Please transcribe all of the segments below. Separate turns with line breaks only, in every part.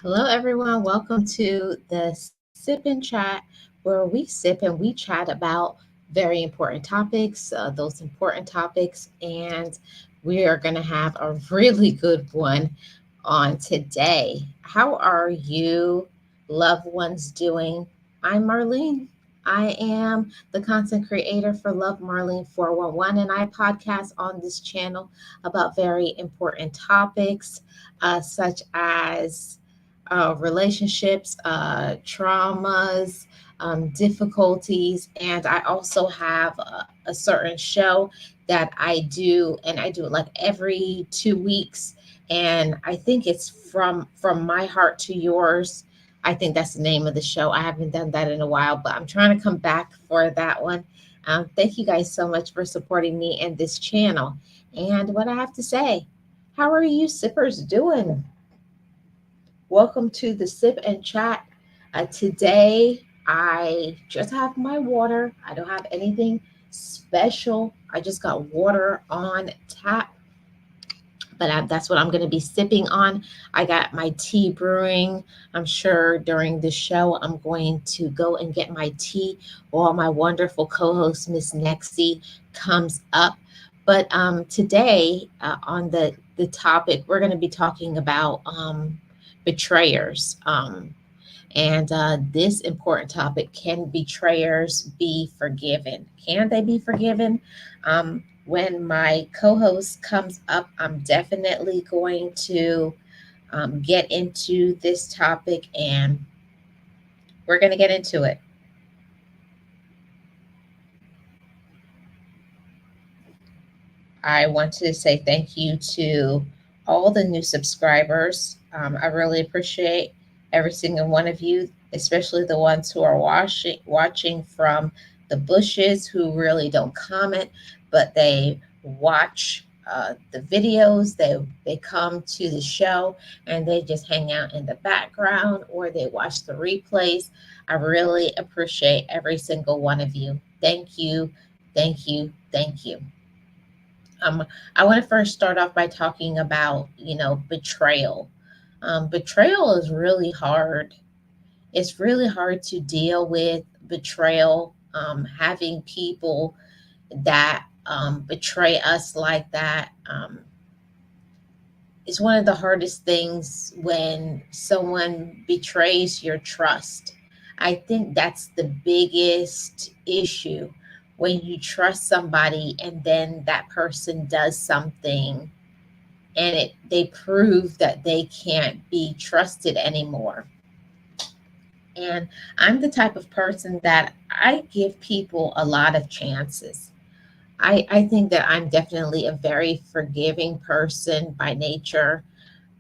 Hello, everyone. Welcome to the Sip and Chat, where we sip and we chat about very important topics, those important topics, and we are going to have a really good one on today. How are you, loved ones, doing? I'm Marlene. I am the content creator for Love Marlene 411, and I podcast on this channel about very important topics, such as relationships, traumas, difficulties, and I also have a certain show that I do, and I do it like every 2 weeks, and I think it's from my heart to yours. I think that's the name of the show. I haven't done that in a while, but I'm trying to come back for that one. Thank you guys so much for supporting me and this channel. And what I have to say, how are you sippers doing? Welcome to the Sip and Chat. Today, I just have my water. I don't have anything special. I just got water on tap, but that's what I'm going to be sipping on. I got my tea brewing. I'm sure during the show, I'm going to go and get my tea while my wonderful co host, Miss Nexie, comes up. But today, on the topic, we're going to be talking about betrayers. And this important topic, can betrayers be forgiven? Can they be forgiven? When my co host comes up, I'm definitely going to get into this topic and we're going to get into it. I want to say thank you to all the new subscribers. I really appreciate every single one of you, especially the ones who are watching from the bushes, who really don't comment, but they watch the videos. They come to the show and they just hang out in the background or they watch the replays. I really appreciate every single one of you. Thank you, thank you, thank you. Um, I want to first start off by talking about, betrayal. Betrayal is really hard. It's really hard to deal with betrayal. Having people that betray us like that is one of the hardest things when someone betrays your trust. I think that's the biggest issue when you trust somebody and then that person does something and they prove that they can't be trusted anymore. And I'm the type of person that I give people a lot of chances. I think that I'm definitely a very forgiving person by nature,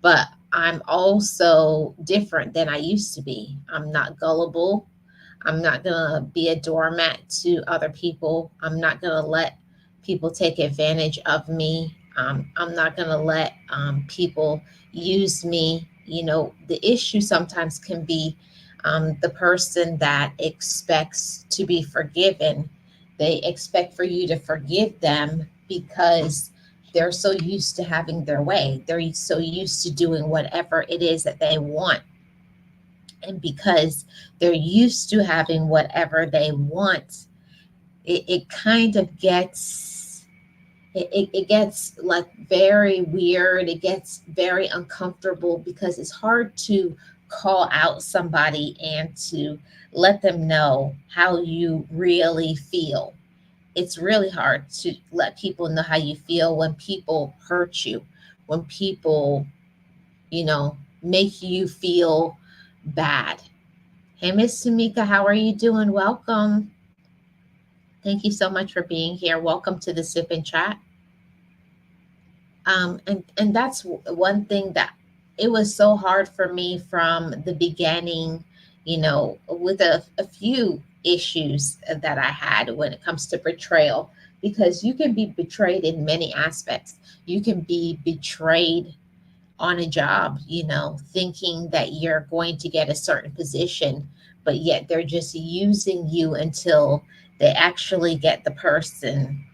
but I'm also different than I used to be. I'm not gullible. I'm not going to be a doormat to other people. I'm not going to let people take advantage of me. I'm not going to let people use me. The issue sometimes can be the person that expects to be forgiven. They expect for you to forgive them because they're so used to having their way. They're so used to doing whatever it is that they want, and because they're used to having whatever they want, it kind of gets it gets like very weird. It gets very uncomfortable because it's hard to call out somebody and to let them know how you really feel. It's really hard to let people know how you feel when people hurt you, when people, make you feel bad. Hey, Miss Sumika, how are you doing? Welcome. Thank you so much for being here. Welcome to the Sip and Chat. And that's one thing that it was so hard for me from the beginning, with a few issues that I had when it comes to betrayal, because you can be betrayed in many aspects. You can be betrayed on a job, thinking that you're going to get a certain position, but yet they're just using you until they actually get the person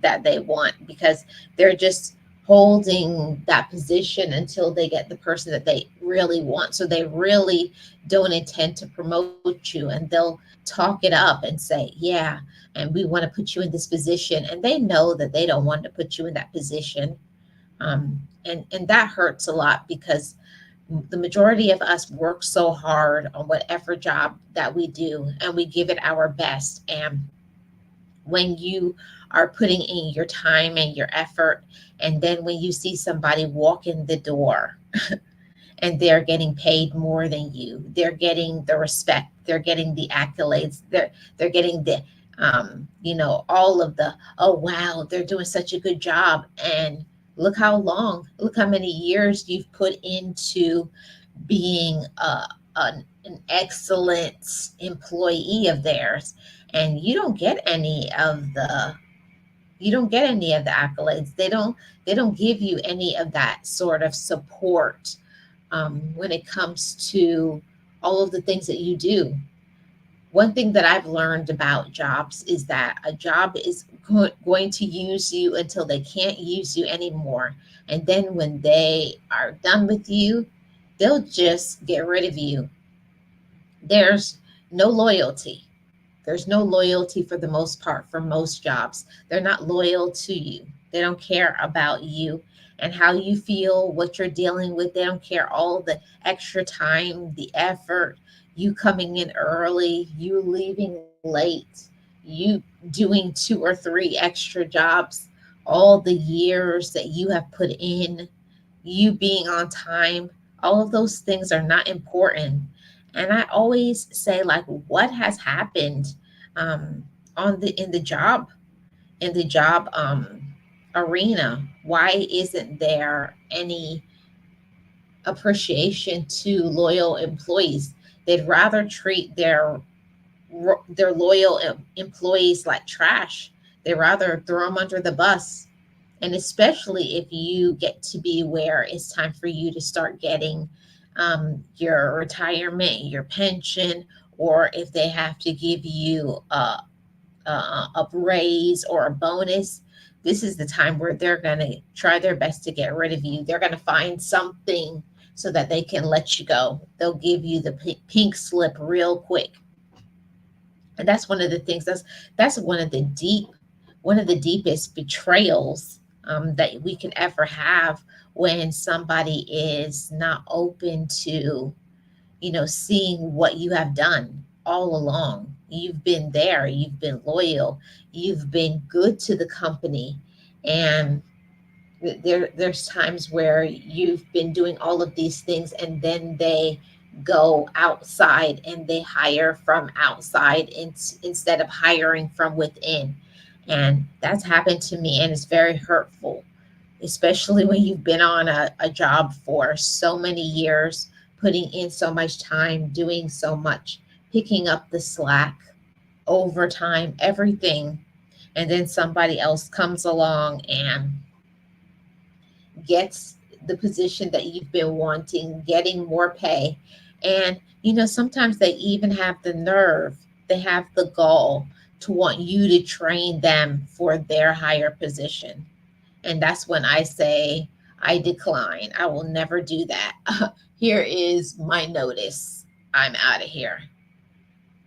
that they want, because they're just holding that position until they get the person that they really want. So they really don't intend to promote you, and they'll talk it up and say, yeah, and we want to put you in this position. And they know that they don't want to put you in that position. And that hurts a lot because the majority of us work so hard on whatever job that we do, and we give it our best. And when you are putting in your time and your effort, and then when you see somebody walk in the door and they're getting paid more than you, they're getting the respect, they're getting the accolades, they're getting the all of the, oh wow, they're doing such a good job. And look how many years you've put into being an excellent employee of theirs, and you don't get any of the accolades. They don't give you any of that sort of support when it comes to all of the things that you do. One thing that I've learned about jobs is that a job is going to use you until they can't use you anymore. And then when they are done with you, they'll just get rid of you. There's no loyalty. There's no loyalty for the most part for most jobs. They're not loyal to you. They don't care about you and how you feel, what you're dealing with. They don't care all the extra time, the effort, you coming in early, you leaving late, you doing 2 or 3 extra jobs, all the years that you have put in, you being on time. All of those things are not important. And I always say, like, what has happened um, on the in the job arena? Why isn't there any appreciation to loyal employees? They'd rather treat their loyal employees like trash. They rather throw them under the bus. And especially if you get to be where it's time for you to start getting your retirement, your pension, or if they have to give you a raise or a bonus, this is the time where they're going to try their best to get rid of you. They're going to find something so that they can let you go. They'll give you the pink slip real quick. And that's one of the things, that's one of the deepest betrayals that we can ever have, when somebody is not open to seeing what you have done all along. You've been there, you've been loyal, you've been good to the company. And there's times where you've been doing all of these things, and then they go outside and they hire from outside instead of hiring from within. And that's happened to me, and it's very hurtful, especially when you've been on a job for so many years, putting in so much time, doing so much, picking up the slack, overtime, everything. And then somebody else comes along and gets the position that you've been wanting, getting more pay. And, sometimes they even have the nerve, they have the gall to want you to train them for their higher position. And that's when I say, I decline. I will never do that. Here is my notice. I'm out of here.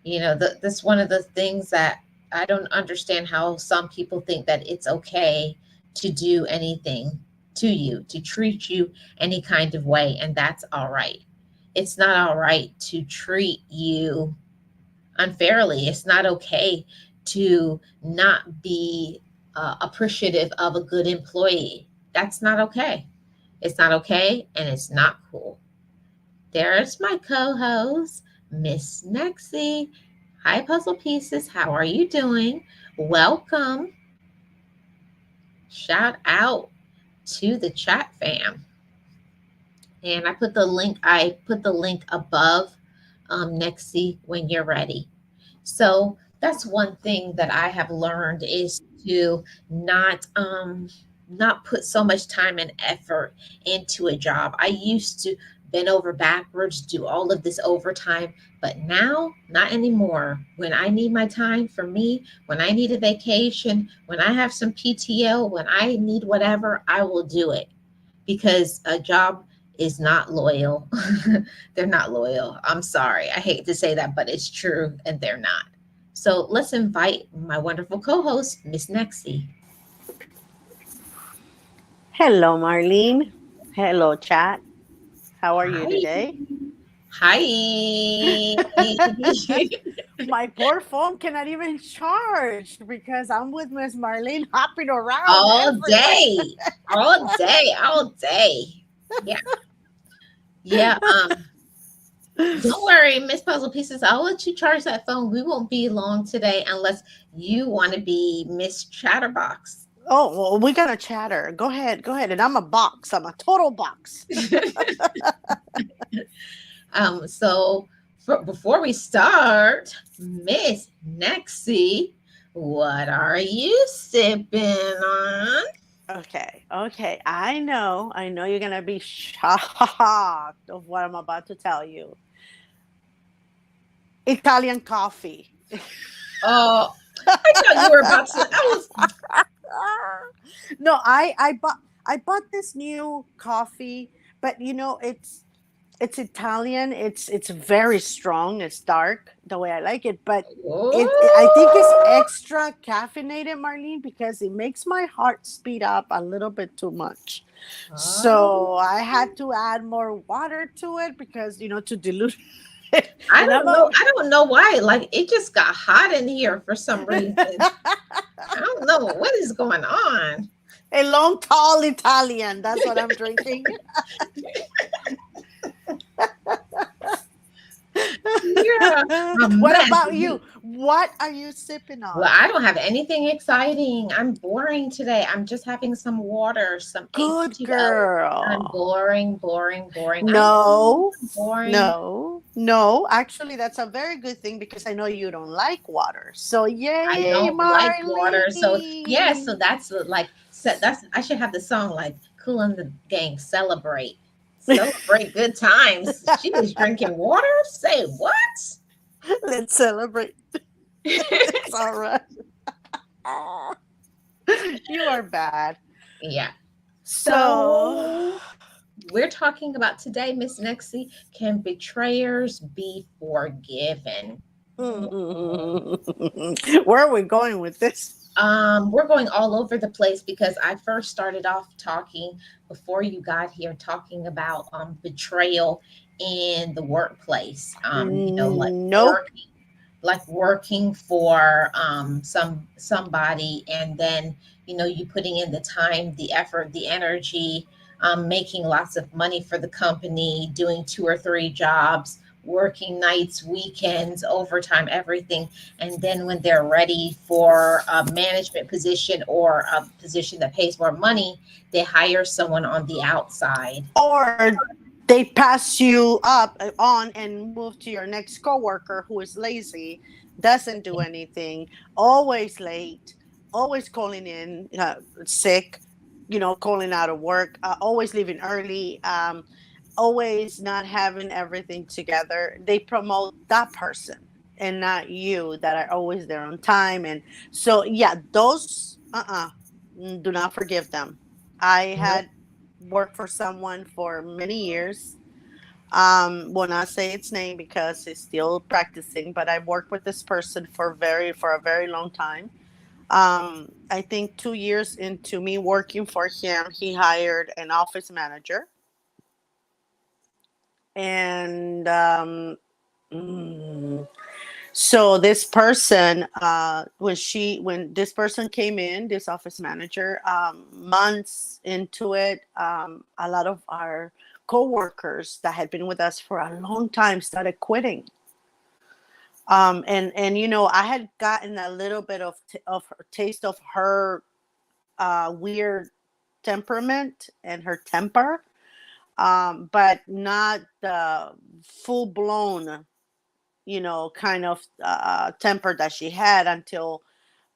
That's one of the things that I don't understand, how some people think that it's okay to do anything to you, to treat you any kind of way, and that's all right. It's not all right to treat you unfairly. It's not okay to not be appreciative of a good employee. That's not okay. It's not okay, and it's not cool. There's my co host, Miss Nexie. Hi, Puzzle Pieces. How are you doing? Welcome. Shout out to the chat fam. And I put the link above Nexie when you're ready. So that's one thing that I have learned, is to not put so much time and effort into a job. I used to bend over backwards, do all of this overtime. But now, not anymore. When I need my time for me, when I need a vacation, when I have some PTO, when I need whatever, I will do it because a job is not loyal. They're not loyal. I'm sorry. I hate to say that, but it's true, and they're not. So let's invite my wonderful co host, Miss Nexie.
Hello, Marlene. Hello, chat. How are you
Hi.
today?
Hi.
My poor phone cannot even charge because I'm with Miss Marlene hopping around
All
everywhere.
day. All day. All day. Yeah. Yeah. Don't worry, Miss Puzzle Pieces. I'll let you charge that phone. We won't be long today unless you want to be Miss Chatterbox.
Oh, well, we're gonna chatter. Go ahead, go ahead. And I'm a box. I'm a total box.
So before we start, Miss Nexie, what are you sipping on?
Okay, okay. I know you're gonna be shocked of what I'm about to tell you. Italian coffee.
Oh, I thought you were about to. I was.
No, I bought this new coffee, but it's Italian. It's very strong. It's dark the way I like it, but I think it's
Oh,
extra caffeinated, Marlene, because it makes my heart speed up a little bit too much.
oh.
So I had to add more water to it because to dilute it.
I
And I'm
don't know.
a
I don't know why. Like it just got hot in here for some reason. I don't know what is going on.
a long tall Italian. That's what I'm drinking.
Yeah, a
What
mess.
about you? What are you sipping
Well,
on?
I don't have anything exciting. I'm boring today. I'm just having some water, some
Good
H2O. I'm
girl.
boring, boring, boring. I know
No,
I'm boring.
no. Actually, that's a very good thing because I know you don't like water. So,
I
yay,
don't like water. So yeah, so
Marlene.
that's like that's I should have the song like Cool and the Gang celebrate. Celebrate good times. She was drinking water? Say what?
Let's celebrate. It's all right. You are bad.
Yeah.
So,
So we're talking about today, Miss Nexie. Can betrayers be forgiven?
where are we going with this?
We're going all over the place because I first started off talking before you got here, talking about betrayal in the workplace.
Nope.
Like working for somebody, and then you putting in the time, the effort, the energy, making lots of money for the company, doing two or three jobs, working nights, weekends, overtime, everything, and then when they're ready for a management position or a position that pays more money, they hire someone on the outside.
Or they pass you up on and move to your next coworker who is lazy, doesn't do anything, always late, always calling in sick, calling out of work, always leaving early, always not having everything together. They promote that person and not you that are always there on time. And so, yeah, those, do not forgive them. I
Nope.
had worked for someone for many years. Will not say its name because it's still practicing, but I've worked with this person for a very long time. I think 2 years into me working for him, he hired an office manager, and mm, so this person, when this person came in, this office manager, months into it, a lot of our coworkers that had been with us for a long time started quitting. And I had gotten a little bit of her taste of her weird temperament and her temper, but not the full blown kind of temper that she had until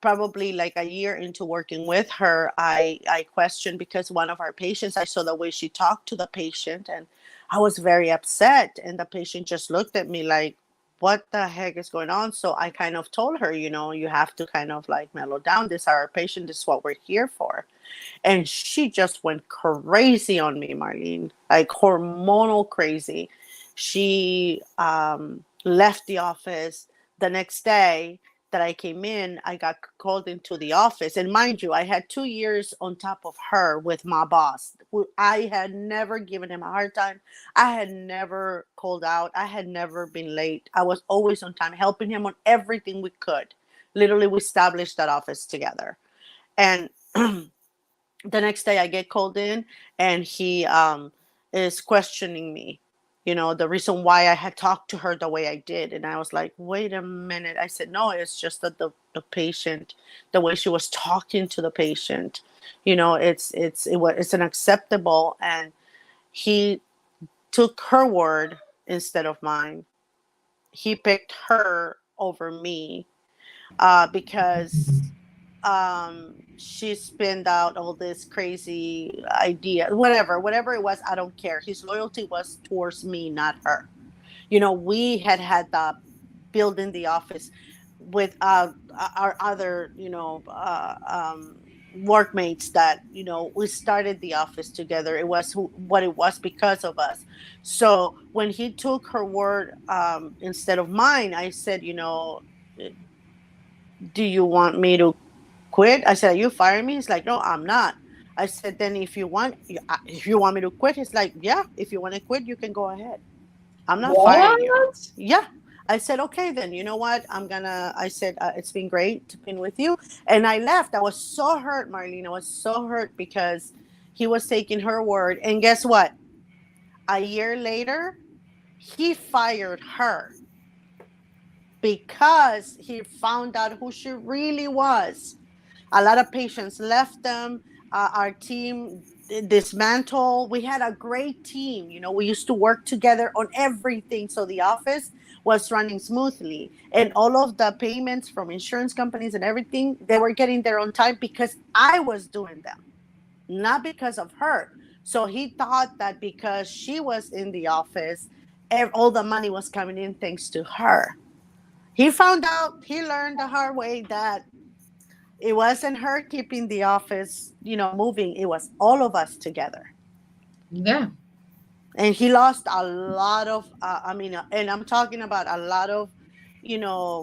probably like a year into working with her. I questioned because one of our patients, I saw the way she talked to the patient, and I was very upset. And the patient just looked at me like, what the heck is going on? So I kind of told her, you have to kind of like mellow down. This is our patient. This is what we're here for. And she just went crazy on me, Marlene, like hormonal crazy. She left the office the next day that I came in. I got called into the office. And mind you, I had 2 years on top of her with my boss. I had never given him a hard time. I had never called out. I had never been late. I was always on time, helping him on everything we could. Literally, we established that office together. And the next day I get called in, and he is questioning me, the reason why I had talked to her the way I did. And I was like, wait a minute. I said, no, it's just that the patient, the way she was talking to the patient, it's unacceptable. And he took her word instead of mine. He picked her over me, because she spinned out all this crazy idea, whatever it was. I don't care. His loyalty was towards me, not her. We had the building the office with our other workmates, that we started the office together. It was what it was because of us. So when he took her word instead of mine, I said, do you want me to quit? I said, are you firing me? He's like, no, I'm not. I said, then if you want me to quit, he's like, yeah, if you want to quit, you can go ahead. I'm not firing you.
What?
Yeah. I said, okay, then you know what? I said, it's been great to be with you. And I left. I was so hurt, Marlene. I was so hurt because he was taking her word. And guess what? A year later, he fired her because he found out who she really was. A lot of patients left them. Our team dismantled. We had a great team. We used to work together on everything. So the office was running smoothly. And all of the payments from insurance companies and everything, they were getting there on time because I was doing them, not because of her. So he thought that because she was in the office, all the money was coming in thanks to her. He learned the hard way that it wasn't her keeping the office, moving. It was all of us together.
Yeah.
And he lost a lot of, and I'm talking about a lot of,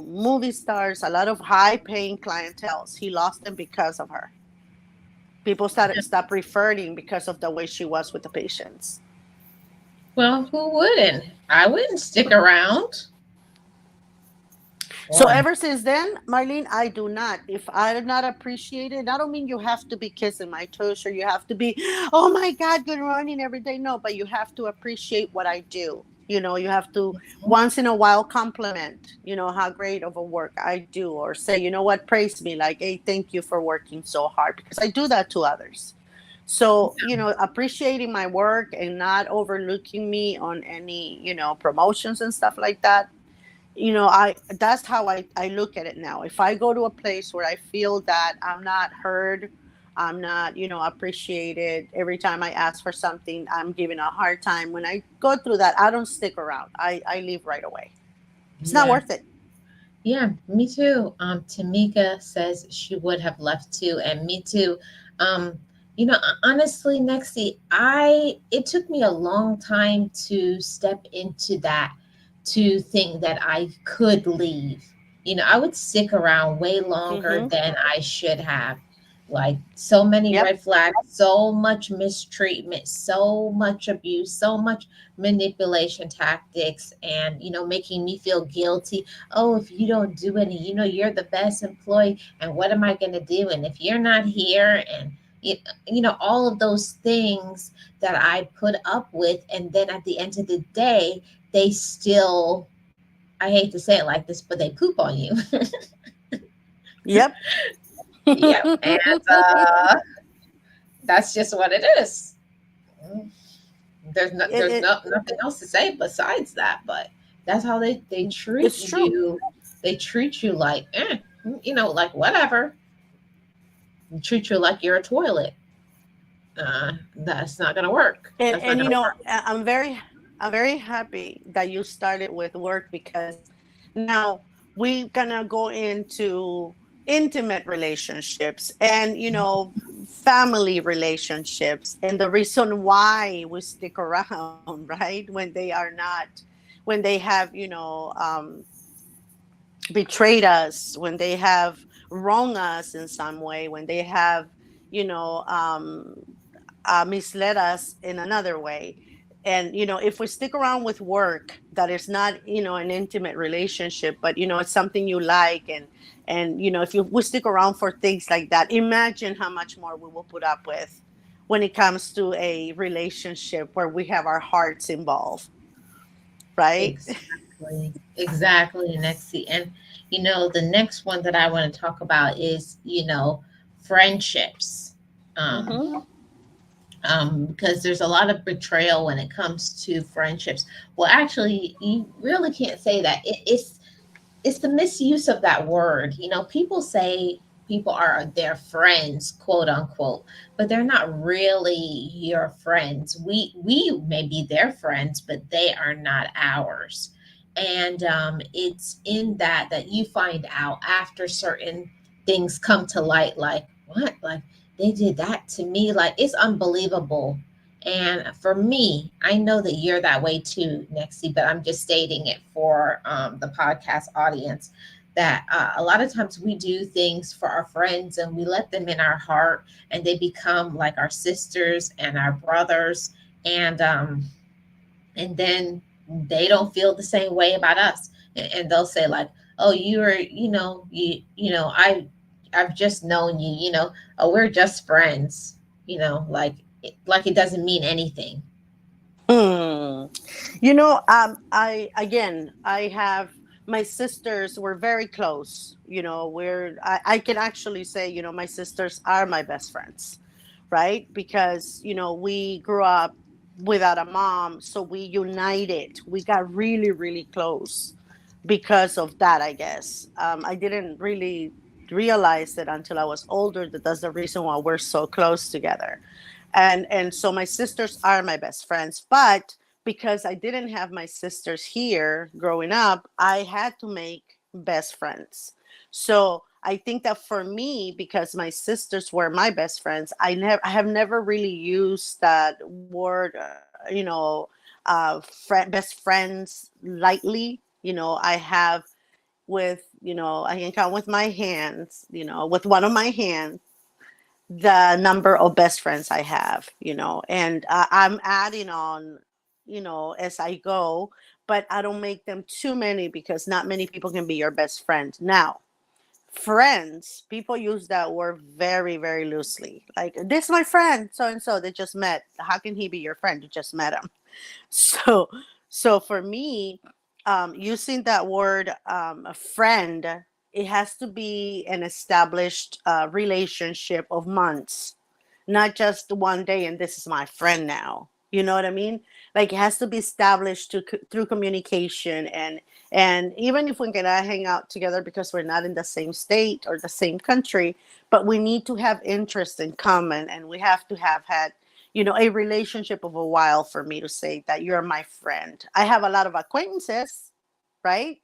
movie stars, a lot of high paying clientels. He lost them because of her. People stopped referring because of the way she was with the patients.
Well, who wouldn't? I wouldn't stick around.
So
Boy.
ever since then, Marlene, I do not. If I'm not appreciated, I don't mean you have to be kissing my toes or you have to be, oh my God, good morning every day. No, but you have to appreciate what I do. You have to once in a while compliment, how great of a work I do, or say, what, praise me, like, hey, thank you for working so hard, because I do that to others. So, appreciating my work and not overlooking me on any, promotions and stuff like that. I that's how I look at it now. If I go to a place where I feel that I'm not heard, I'm not, appreciated, every time I ask for something, I'm given a hard time. When I go through that, I don't stick around. I leave right away. It's not
Yeah.
worth it.
Yeah, me too. Tamika says she would have left too, and me too. Um, honestly, Nexie, it took me a long time to step into that, to think that I could leave. I would stick around way longer
Mm-hmm.
than I should have. Like, so many
Yep.
red flags, so much mistreatment, so much abuse, so much manipulation tactics, and making me feel guilty. Oh, if you don't do any, you're the best employee, and what am I going to do? And if you're not here, and all of those things that I put up with, and then at the end of the day, they still, I hate to say it like this, but they poop on you.
Yep.
Yep. And that's just what it is. Nothing else to say besides that, but that's how they treat
it's true.
you. They treat you like, like whatever. They treat you like you're a toilet. That's not gonna work.
and
That's not
and
gonna work.
I'm very I'm very happy that you started with work because now we're gonna go into intimate relationships and family relationships and the reason why we stick around, right? When they are not, when they have betrayed us, when they have wronged us in some way, when they have you know um, misled us in another way. And if we stick around with work that is not an intimate relationship, but it's something you like, and if we stick around for things like that, imagine how much more we will put up with when it comes to a relationship where we have our hearts involved, right?
Exactly. Exactly, Nexi. And the next one that I want to talk about is, friendships. Um,
Mm-hmm.
because there's a lot of betrayal when it comes to friendships. Well, actually, you really can't say that. It's the misuse of that word. People say people are their friends, quote unquote, but they're not really your friends. We may be their friends, but they are not ours. And it's in that you find out after certain things come to light, like what, like they did that to me, like it's unbelievable. And for me, I know that you're that way too, Nexie, but I'm just stating it for the podcast audience that a lot of times we do things for our friends and we let them in our heart and they become like our sisters and our brothers. And then they don't feel the same way about us. And they'll say like, oh, you're, I've just known you, oh, we're just friends, like it doesn't mean anything.
Hmm. I have my sisters were very close. I can actually say, my sisters are my best friends, right? Because, we grew up without a mom, so we united. We got really, really close because of that, I guess. I didn't really realize it until I was older that that's the reason why we're so close together. And so my sisters are my best friends, but because I didn't have my sisters here growing up, I had to make best friends. So I think that for me, because my sisters were my best friends, I have never really used that word, best friends lightly. I have with, I can count with my hands, with one of my hands, the number of best friends I have, and I'm adding on, as I go, but I don't make them too many because not many people can be your best friend. Now, friends, people use that word very, very loosely. Like, this is my friend, so and so, they just met. How can he be your friend? You just met him. So, so for me, using that word, a friend, it has to be an established relationship of months, not just one day and this is my friend now. You know what I mean? Like, it has to be established through communication, and even if we're gonna hang out together because we're not in the same state or the same country, but we need to have interest in common, and we have to have had a relationship of a while for me to say that you're my friend. I have a lot of acquaintances, right,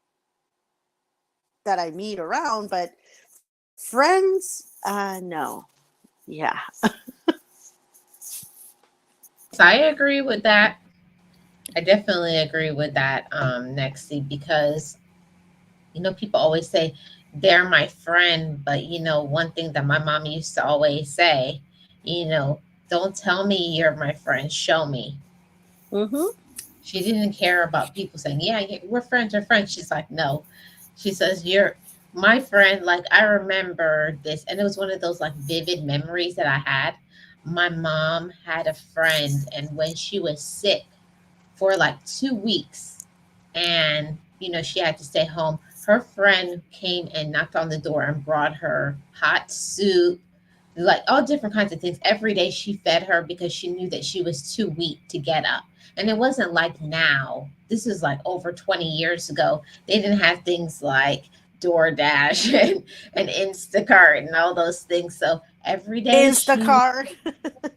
that I meet around, but friends, no. Yeah.
Yes, I agree with that. I definitely agree with that, Nexie, because people always say they're my friend, but one thing that my mom used to always say, don't tell me you're my friend, show me.
Mm-hmm.
She didn't care about people saying, yeah, yeah, we're friends, we're friends. She's like, no. She says, you're my friend. Like, I remember this, and it was one of those like vivid memories that I had. My mom had a friend, and when she was sick for like 2 weeks, and she had to stay home, her friend came and knocked on the door and brought her hot soup, like all different kinds of things. Every day she fed her because she knew that she was too weak to get up. And it wasn't like now. This is like over 20 years ago. They didn't have things like DoorDash and Instacart and all those things. So every day. She,
Instacart.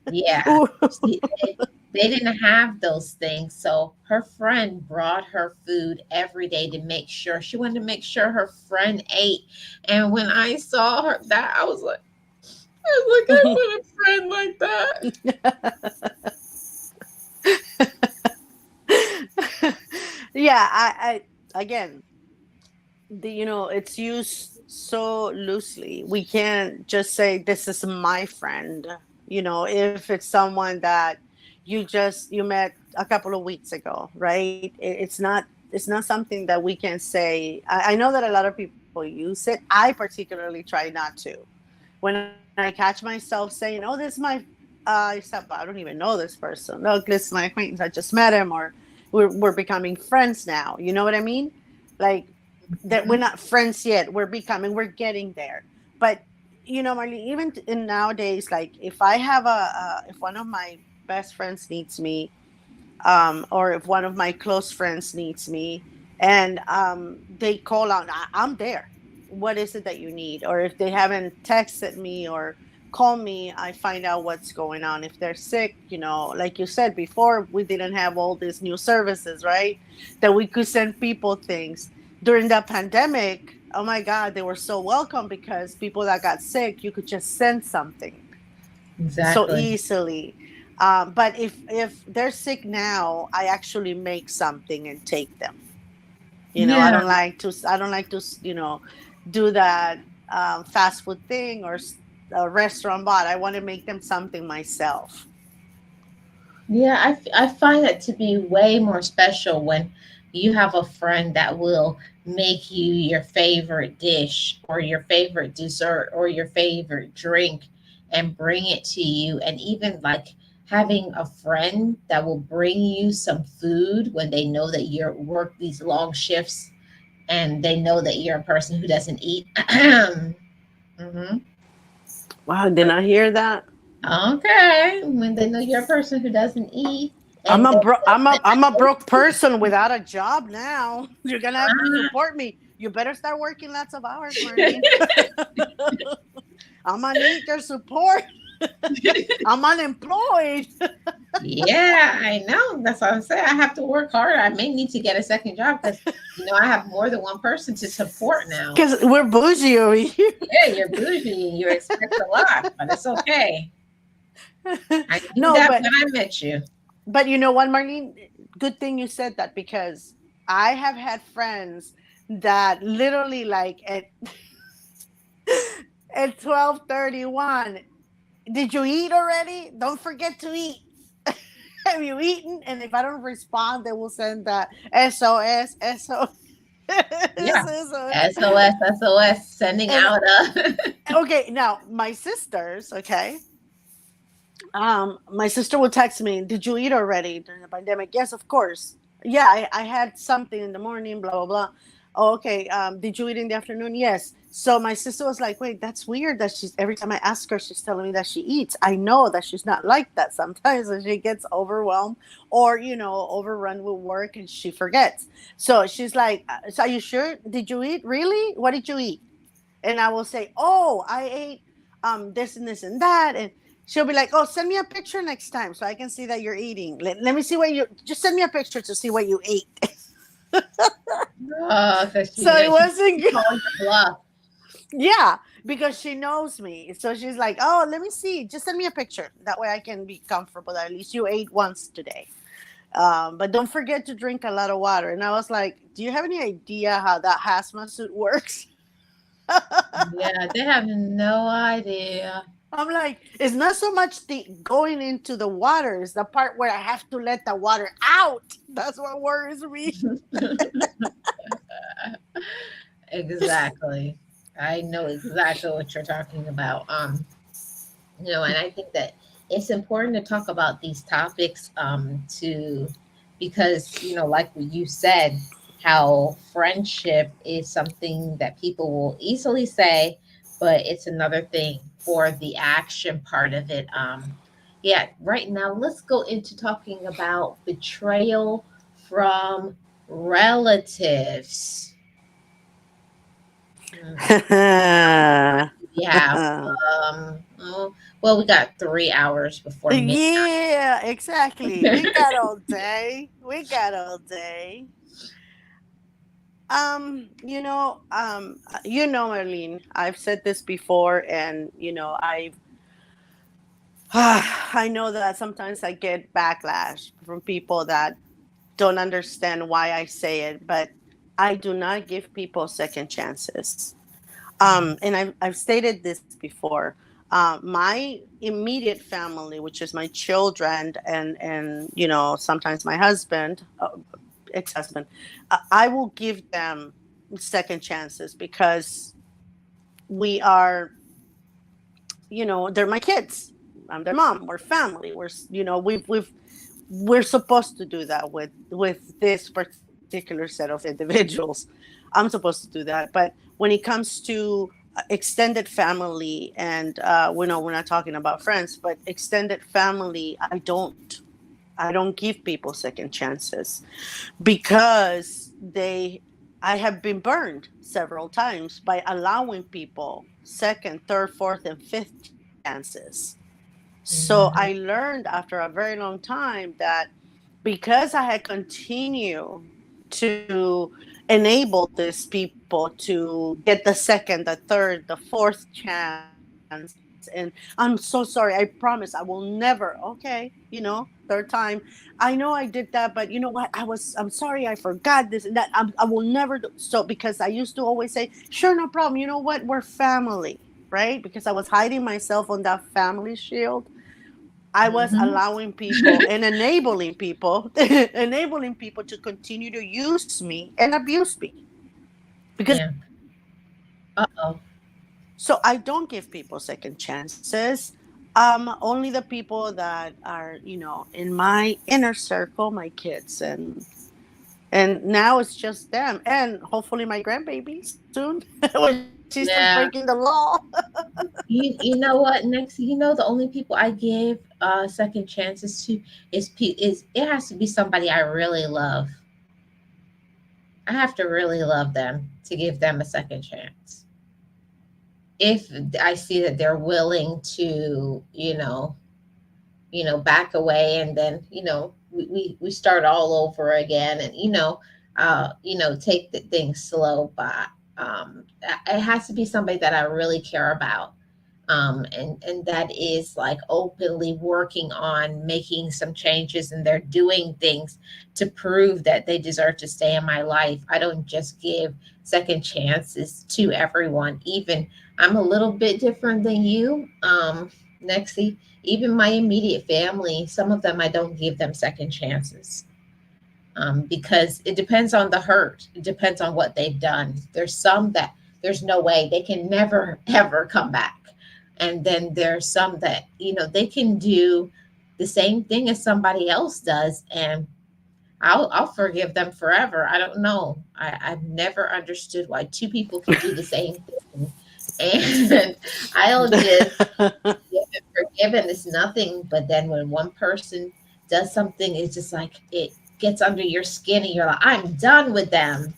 yeah,
Ooh.
they didn't have those things. So her friend brought her food every day to make sure she wanted to make sure her friend ate. And when I saw her, that I was like, I want a friend like that.
Yeah, again, it's used so loosely. We can't just say this is my friend. If it's someone that you met a couple of weeks ago, right? It's not something that we can say. I know that a lot of people use it. I particularly try not to. When I catch myself saying, "Oh, this is my," except I don't even know this person. No, this is my acquaintance. I just met him, or we're becoming friends now. You know what I mean? Like, that we're
Mhm.
not friends yet. We're getting there. But Marlene, even in nowadays, like if one of my best friends needs me, or if one of my close friends needs me, and they call out, I'm there. What is it that you need? Or if they haven't texted me or called me, I find out what's going on. If they're sick, like you said before, we didn't have all these new services, right? That we could send people things. During the pandemic, oh my God, they were so welcome because people that got sick, you could just send something so
Exactly.
easily. But if they're sick now, I actually make something and take them. I
Yeah.
don't like to. I don't like to. Do that fast food thing or a restaurant bot. I want to make them something myself.
Yeah, I find it to be way more special when you have a friend that will make you your favorite dish or your favorite dessert or your favorite drink and bring it to you. And even like having a friend that will bring you some food when they know that you're work these long shifts and they know that you're a person who doesn't eat. Hmm.
Wow, did I hear that?
Okay, when they know you're a person who doesn't eat
I'm
and
a
they,
bro- I'm a I'm a broke person without a job now. You're gonna have to support me. You better start working lots of hours, Marlene. I'm gonna need your support. I'm unemployed.
yeah, I know. That's what I'm saying. I have to work harder. I may need to get a second job because, I have more than one person to support now.
Because we're bougie over here.
Yeah, you're bougie and you expect a lot, but it's okay. I knew
No,
that
but
when I met you.
you know what, Marlene? Good thing you said that because I have had friends that literally like at 12:31, did you eat already? Don't forget to eat. Have you eaten? And if I don't respond, they will send that SOS, SOS,
Yeah.
SOS.
SOS, SOS, sending
And
out
okay, now my sisters, okay, my sister would text me, "Did you eat already during the pandemic?" Yes, of course. Yeah, I had something in the morning, blah blah blah. Oh, okay. Did you eat in the afternoon? Yes. So my sister was like, "Wait, that's weird that she's every time I ask her, she's telling me that she eats. I know that she's not like that sometimes, and she gets overwhelmed or overrun with work, and she forgets." So she's like, "So are you sure? Did you eat? Really? What did you eat?" And I will say, "Oh, I ate this and this and that," and she'll be like, "Oh, send me a picture next time so I can see that you're eating. Let me see what you just send me a picture to see what you ate."
because
So it
she
wasn't good.
called your bluff.
Yeah, because she knows me. So she's like, "Oh, let me see. Just send me a picture. That way I can be comfortable that at least you ate once today. But don't forget to drink a lot of water." And I was like, "Do you have any idea how that hazmat suit works?"
Yeah, they have no idea.
I'm like, it's not so much the going into the water, it's the part where I have to let the water out. That's what worries me.
Exactly. I know exactly what you're talking about. And I think that it's important to talk about these topics to because like what you said, how friendship is something that people will easily say, but it's another thing for the action part of it. Yeah, right now let's go into talking about betrayal from relatives. Hmm. We have. Oh, well, we got 3 hours before midnight.
Yeah, exactly. We got all day. We got all day. Marlene, I've said this before, and I know that sometimes I get backlash from people that don't understand why I say it, but I do not give people second chances. And I've stated this before. My immediate family, which is my children and sometimes my husband, ex-husband, I will give them second chances because we are, they're my kids. I'm their mom. We're family. We're supposed to do that with this particular set of individuals. I'm supposed to do that, but when it comes to extended family, and we know we're not talking about friends, but extended family, I don't give people second chances because I have been burned several times by allowing people second, third, fourth, and fifth chances. So I
Mhm.
learned after a very long time that because I had continued to enable these people to get the second, the third, the fourth chance, and I'm so sorry. I promise I will never. Okay, third time. I know I did that, but you know what? I'm sorry. I forgot this and that. I will never do so because I used to always say, sure, no problem. You know what? We're family, right? Because I was hiding myself on that family shield. I was
Mhm.
allowing people and enabling people, enabling people to continue to use me and abuse me because
Yeah.
I didn't know better.
Uh-oh.
So I don't give people second chances. Only the people that are, in my inner circle, my kids, and now it's just them, and hopefully my grandbaby soon when she starts breaking the
Yeah.
law.
You know what? Next, the only people I give second chances to is it has to be somebody I really love. I have to really love them to give them a second chance. If I see that they're willing to, back away, and then we start all over again, and take the things slow. But it has to be somebody that I really care about, and that is like openly working on making some changes, and they're doing things to prove that they deserve to stay in my life. I don't just give second chances to everyone. Even I'm a little bit different than you, Nexie. Even my immediate family, some of them I don't give them second chances, because it depends on the hurt. It depends on what they've done. There's some that there's no way they can never ever come back, and then there's some that they can do the same thing as somebody else does, and I'll forgive them forever. I don't know. I've never understood why two people can do the same thing, and I'll just given, forgiven is nothing. But then when one person does something, it's just like it gets under your skin, and you're like, I'm done with them.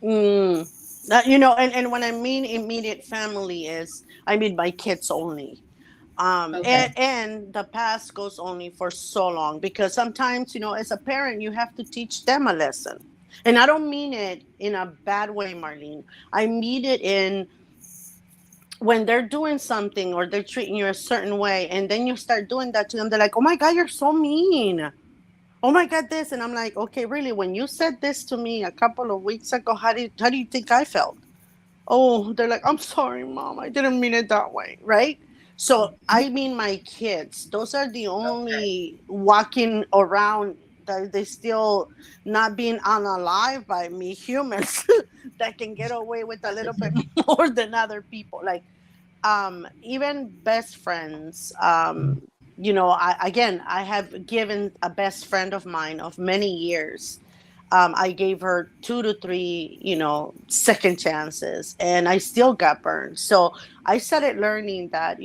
Mm. And when I mean immediate family is, I mean my kids only.
Okay.
And the past goes only for so long because sometimes, as a parent, you have to teach them a lesson. And I don't mean it in a bad way, Marlene. I mean it in when they're doing something or they're treating you a certain way, and then you start doing that to them, they're like, oh my God, you're so mean. Oh my God, this. And I'm like, okay, really, when you said this to me a couple of weeks ago, how do you think I felt? Oh, they're like, I'm sorry, mom. I didn't mean it that way. Right. So I mean, my kids, those are the
Okay.
only walking around that they still not being unalive by me humans that can get away with a little bit more than other people. Like, even best friends, I have given a best friend of mine of many years, I gave her 2 to 3, second chances, and I still got burned. So I started learning that,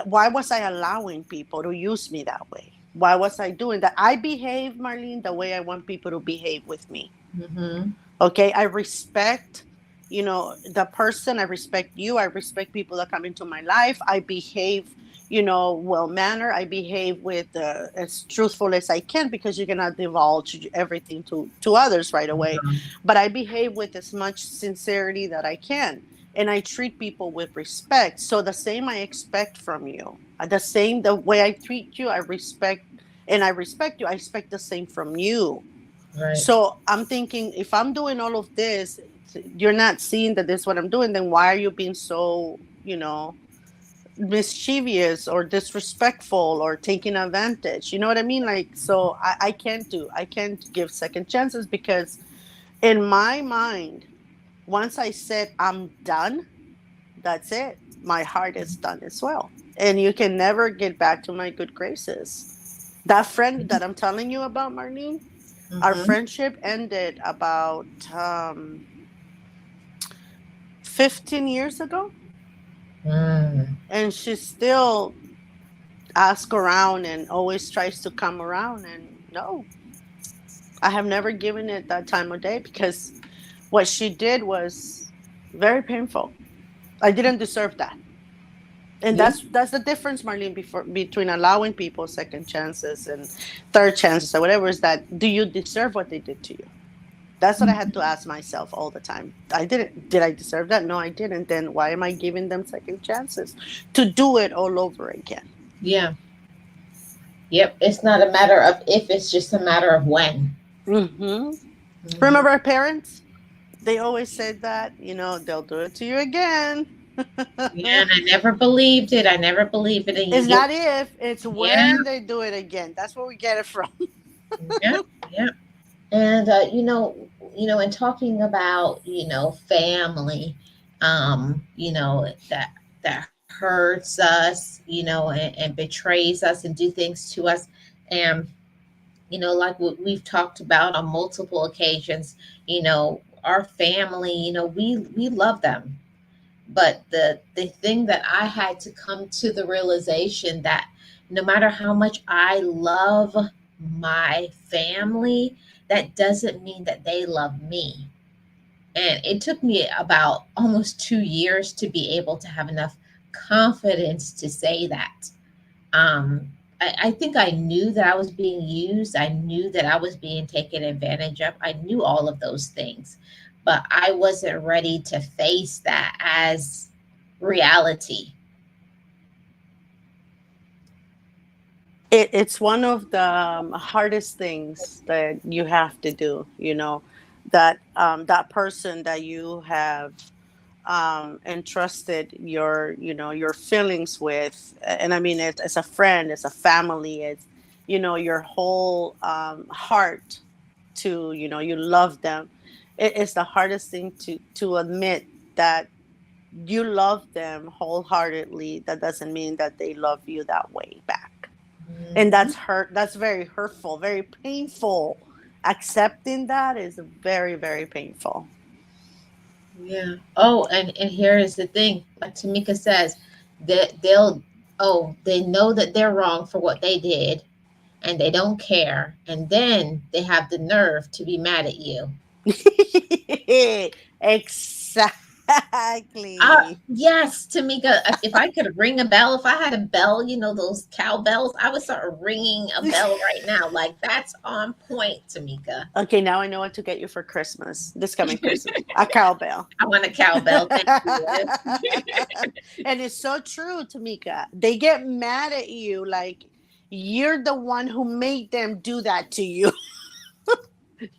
why was I allowing people to use me that way? Why was I doing that? I behave, Marlene, the way I want people to behave with me.
Mm-hmm.
Okay, I respect, the person, I respect you. I respect people that come into my life. I behave, well manner. I behave with as truthful as I can, because you cannot divulge everything to others right away. But I behave with as much sincerity that I can, and I treat people with respect. So the same I expect from you. The way I treat you, I respect, and I respect you. I expect the same from you.
Right.
So I'm thinking, if I'm doing all of this, you're not seeing that this is what I'm doing, then why are you being so, mischievous or disrespectful or taking advantage? You know what I mean? Like, so I can't give second chances, because in my mind, once I said I'm done, that's it. My heart is done as well. And you can never get back to my good graces. That friend that I'm telling you about, Marlene, our
Mm-hmm.
friendship ended about 15 years ago,
Mm.
and she still asks around and always tries to come around. And no, I have never given it that time of day, because what she did was very painful. I didn't deserve that. And
Yeah.
that's the difference, Marlene, between allowing people second chances and third chances or whatever, is that, do you deserve what they did to you? That's what I had to ask myself all the time. Did I deserve that? No, I didn't. Then why am I giving them second chances to do it all over again?
Yeah. Yep. It's not a matter of if, it's just a matter of when.
Hmm.
Hmm.
Remember our parents? They always said that, they'll do it to you again.
Yeah, and I never believed it. I never believed it. And
It's
you,
not if, it's
yeah,
when they do it again. That's where we get it from.
yeah, yeah. And in talking about family, that hurts us, and betrays us and do things to us, and like what we've talked about on multiple occasions, our family, we love them, but the thing that I had to come to the realization that no matter how much I love my family, that doesn't mean that they love me. And it took me about almost 2 years to be able to have enough confidence to say that. I think I knew that I was being used. I knew that I was being taken advantage of. I knew all of those things, but I wasn't ready to face that as reality.
It's one of the hardest things that you have to do, that that person that you have entrusted your feelings with. And I mean, it's a friend, it's a family, it's your whole heart, to you love them. It's the hardest thing to admit that you love them wholeheartedly. That doesn't mean that they love you that way back. And
Mhm.
that's very hurtful, very painful. Accepting that is very, very painful.
Yeah. Oh, and here is the thing. Like Tamika says, that they know that they're wrong for what they did, and they don't care, and then they have the nerve to be mad at you.
Exactly.
Yes, Tamika. If I could ring a bell, if I had a bell, those cowbells, I would start ringing a bell right now. Like, that's on point, Tamika.
Okay, now I know what to get you for Christmas, this coming Christmas. A cowbell.
I want a cowbell. Thank you.
And it's so true, Tamika. They get mad at you like you're the one who made them do that to you.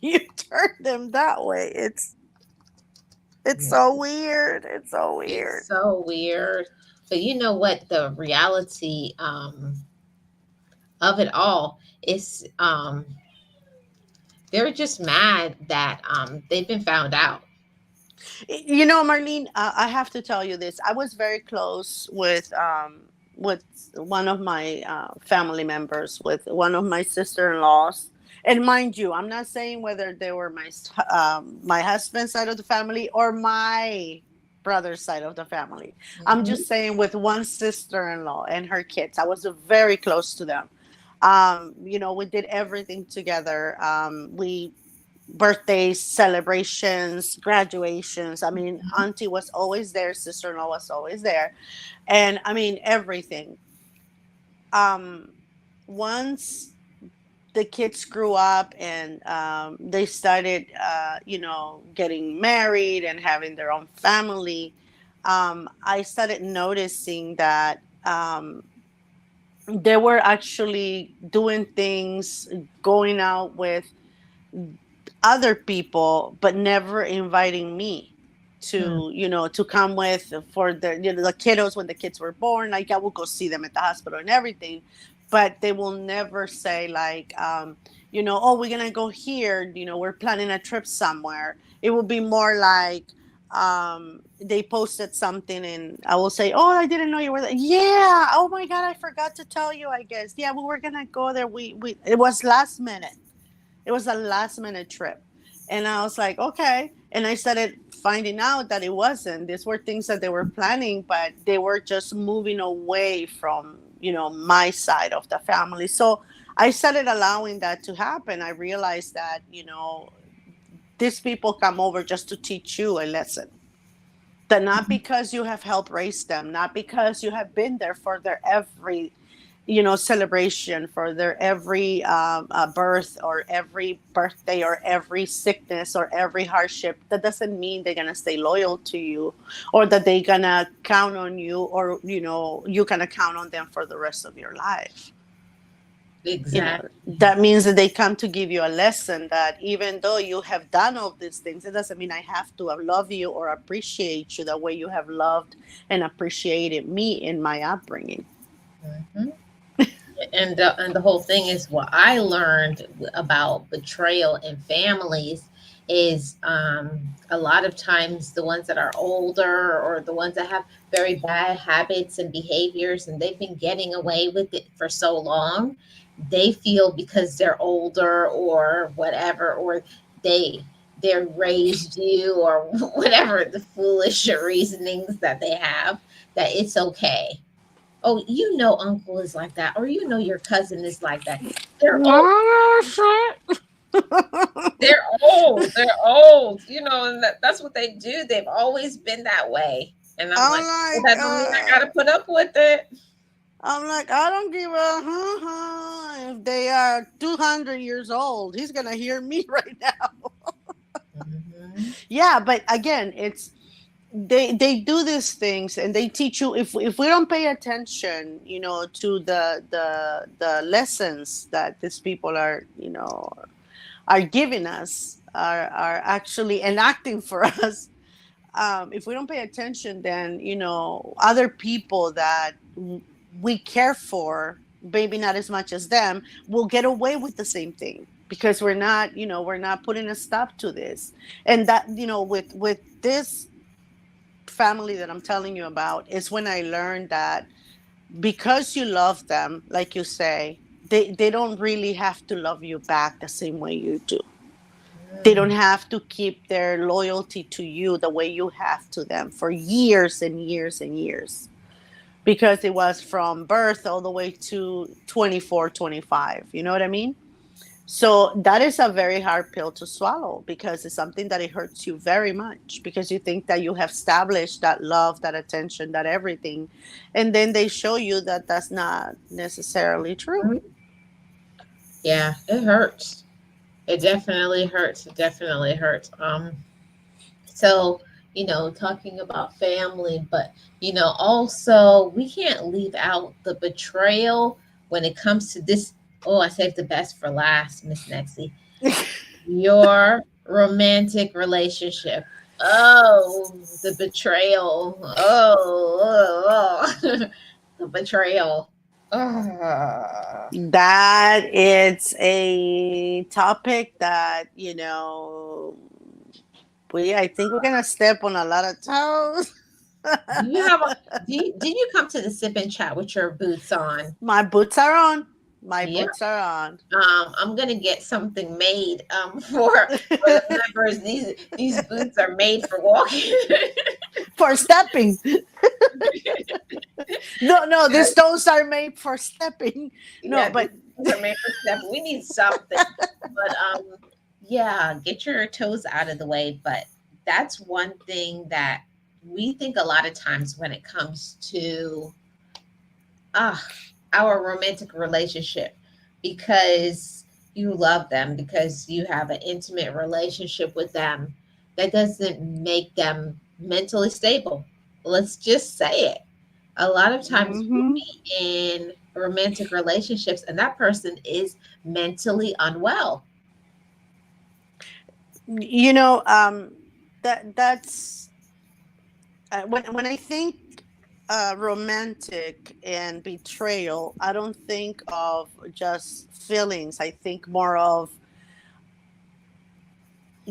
You turned them that way. It's
Yeah,
so weird. It's so
it's
weird.
so weird. But you know what? The reality of it all is, they're just mad that they've been found out.
Marlene, I have to tell you this. I was very close with one of my family members, with one of my sister-in-laws. And mind you, I'm not saying whether they were my husband's side of the family or my brother's side of the family. I'm
Hmm.
just saying with one sister-in-law and her kids. I was very close to them. We did everything together. We birthdays, celebrations, graduations. I mean, auntie was always there, sister-in-law was always there, and I mean everything. Um, once the kids grew up and they started, getting married and having their own family, I started noticing that they were actually doing things, going out with other people, but never inviting me
Mm,
to come with for the kiddos when the kids were born. Like I will go see them at the hospital and everything, but they will never say like, oh, we're gonna go here. We're planning a trip somewhere. It will be more like they posted something and I will say, oh, I didn't know you were there. Yeah, oh my god, I forgot to tell you. I guess, yeah, we were gonna go there. We it was last minute. It was a last minute trip. And I was like, okay. And I started finding out that it wasn't. These were things that they were planning, but they were just moving away from, my side of the family. So I started allowing that to happen. I realized that, these people come over just to teach you a lesson. That not because you have helped raise them, not because you have been there for their every celebration, for their every birth or every birthday or every sickness or every hardship, that doesn't mean they're gonna stay loyal to you, or that they're gonna count on you, or you're gonna count on them for the rest of your life.
exactly.
That means that they come to give you a lesson that even though you have done all these things, it doesn't mean I have to love you or appreciate you the way you have loved and appreciated me in my upbringing.
Mhm. And the whole thing is what I learned about betrayal in families is a lot of times the ones that are older or the ones that have very bad habits and behaviors and they've been getting away with it for so long, they feel because they're older or whatever, or they they raised you or whatever the foolish reasonings that they have, that it's okay. Oh, uncle is like that, or your cousin is like that. They're old. They're old. They're old. And that's what they do. They've always been that way. And I'm like, well,
I'm like,
that don't mean I gotta put up with it.
I don't give a if they are 200 years old. He's gonna hear me right now.
Hmm.
Yeah, but again, it's they do these things and they teach you, if we don't pay attention, to the lessons that these people are giving us, are actually enacting for us. If we don't pay attention, then other people that we care for, maybe not as much as them, will get away with the same thing because we're not putting a stop to this. And that, with this family that I'm telling you about, is when I learned that because you love them, like you say, they don't really have to love you back the same way you do. They don't have to keep their loyalty to you the way you have to them for years and years and years, because it was from birth all the way to 24, 25. You know what I mean? So that is a very hard pill to swallow, because it's something that it hurts you very much, because you think that you have established that love, that attention, that everything, and then they show you that that's not necessarily true.
Hmm. Yeah, it hurts. It definitely hurts. It definitely hurts. So, talking about family, but also we can't leave out the betrayal when it comes to this. Oh, I saved the best for last, Miss Nexie. Your romantic relationship. Oh, the betrayal. Oh. The betrayal. Ah.
That it's a topic that I think we're gonna step on a lot of toes.
Do you have a did you come to the sip and chat with your boots on?
My boots are on. My
Yeah.
boots are on.
I'm gonna get something made for the members. These boots are made for walking.
For stepping. No, no, these toes are made for stepping. No,
Yeah, these
but
boots are made for step. We need something, but Yeah, get your toes out of the way. But that's one thing that we think a lot of times when it comes to ah our romantic relationship, because you love them, because you have an intimate relationship with them, that doesn't make them mentally stable. Let's just say it. A lot of times we'll
Hmm.
be in romantic relationships and that person is mentally unwell.
You know, that's when I think romantic and betrayal, I don't think of just feelings. I think more of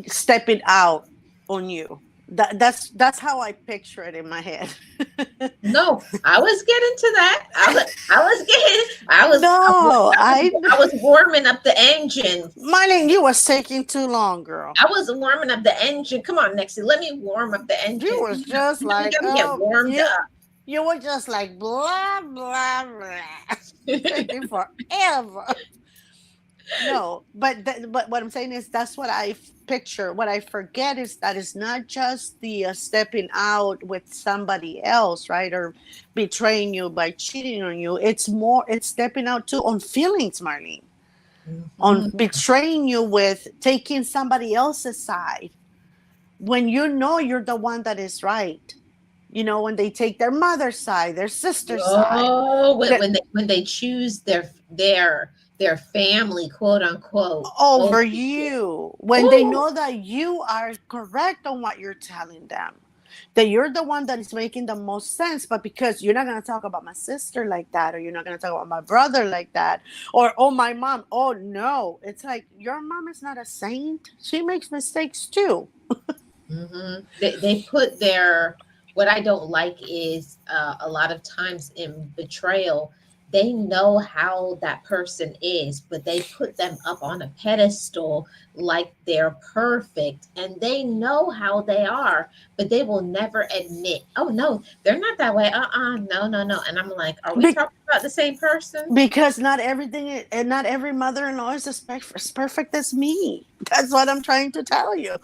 stepping out on you. That's how I picture it in my head.
No, I was getting to that. I was getting
No,
I was warming up the engine.
Marlene, you was taking too long, girl.
I was warming up the engine. Come on, Nexie, let me warm up the
You
engine.
was just
You know, we
like,
gotta get warmed
you were just like blah blah blah,
up.
taking forever. No, but what I'm saying is that's what picture. What I forget is that it's not just the stepping out with somebody else, right, or betraying you by cheating on you. It's more. It's stepping out too on feelings, Marlene, on
Mhm.
betraying you with taking somebody else's side when you know you're the one that is right. You know, when they take their mother's side, their sister's side,
Oh,
that
when they choose their family, quote unquote, over
over
you.
you, when they
Oh,
know that you are correct on what you're telling them, that you're the one that is making the most sense, but because you're not going to talk about my sister like that, or you're not going to talk about my brother like that, or oh, my mom, oh no, it's like your mom is not a saint, she makes mistakes too.
they put their, what I don't like is a lot of times in betrayal, they know how that person is, but they put them up on a pedestal like they're perfect, and they know how they are, but they will never admit, oh no, they're not that way. No, no, no. And I'm like, are we
Be-
talking about the same person?
because not everything and not every mother-in-law is as perfect as me. That's what I'm trying to tell you.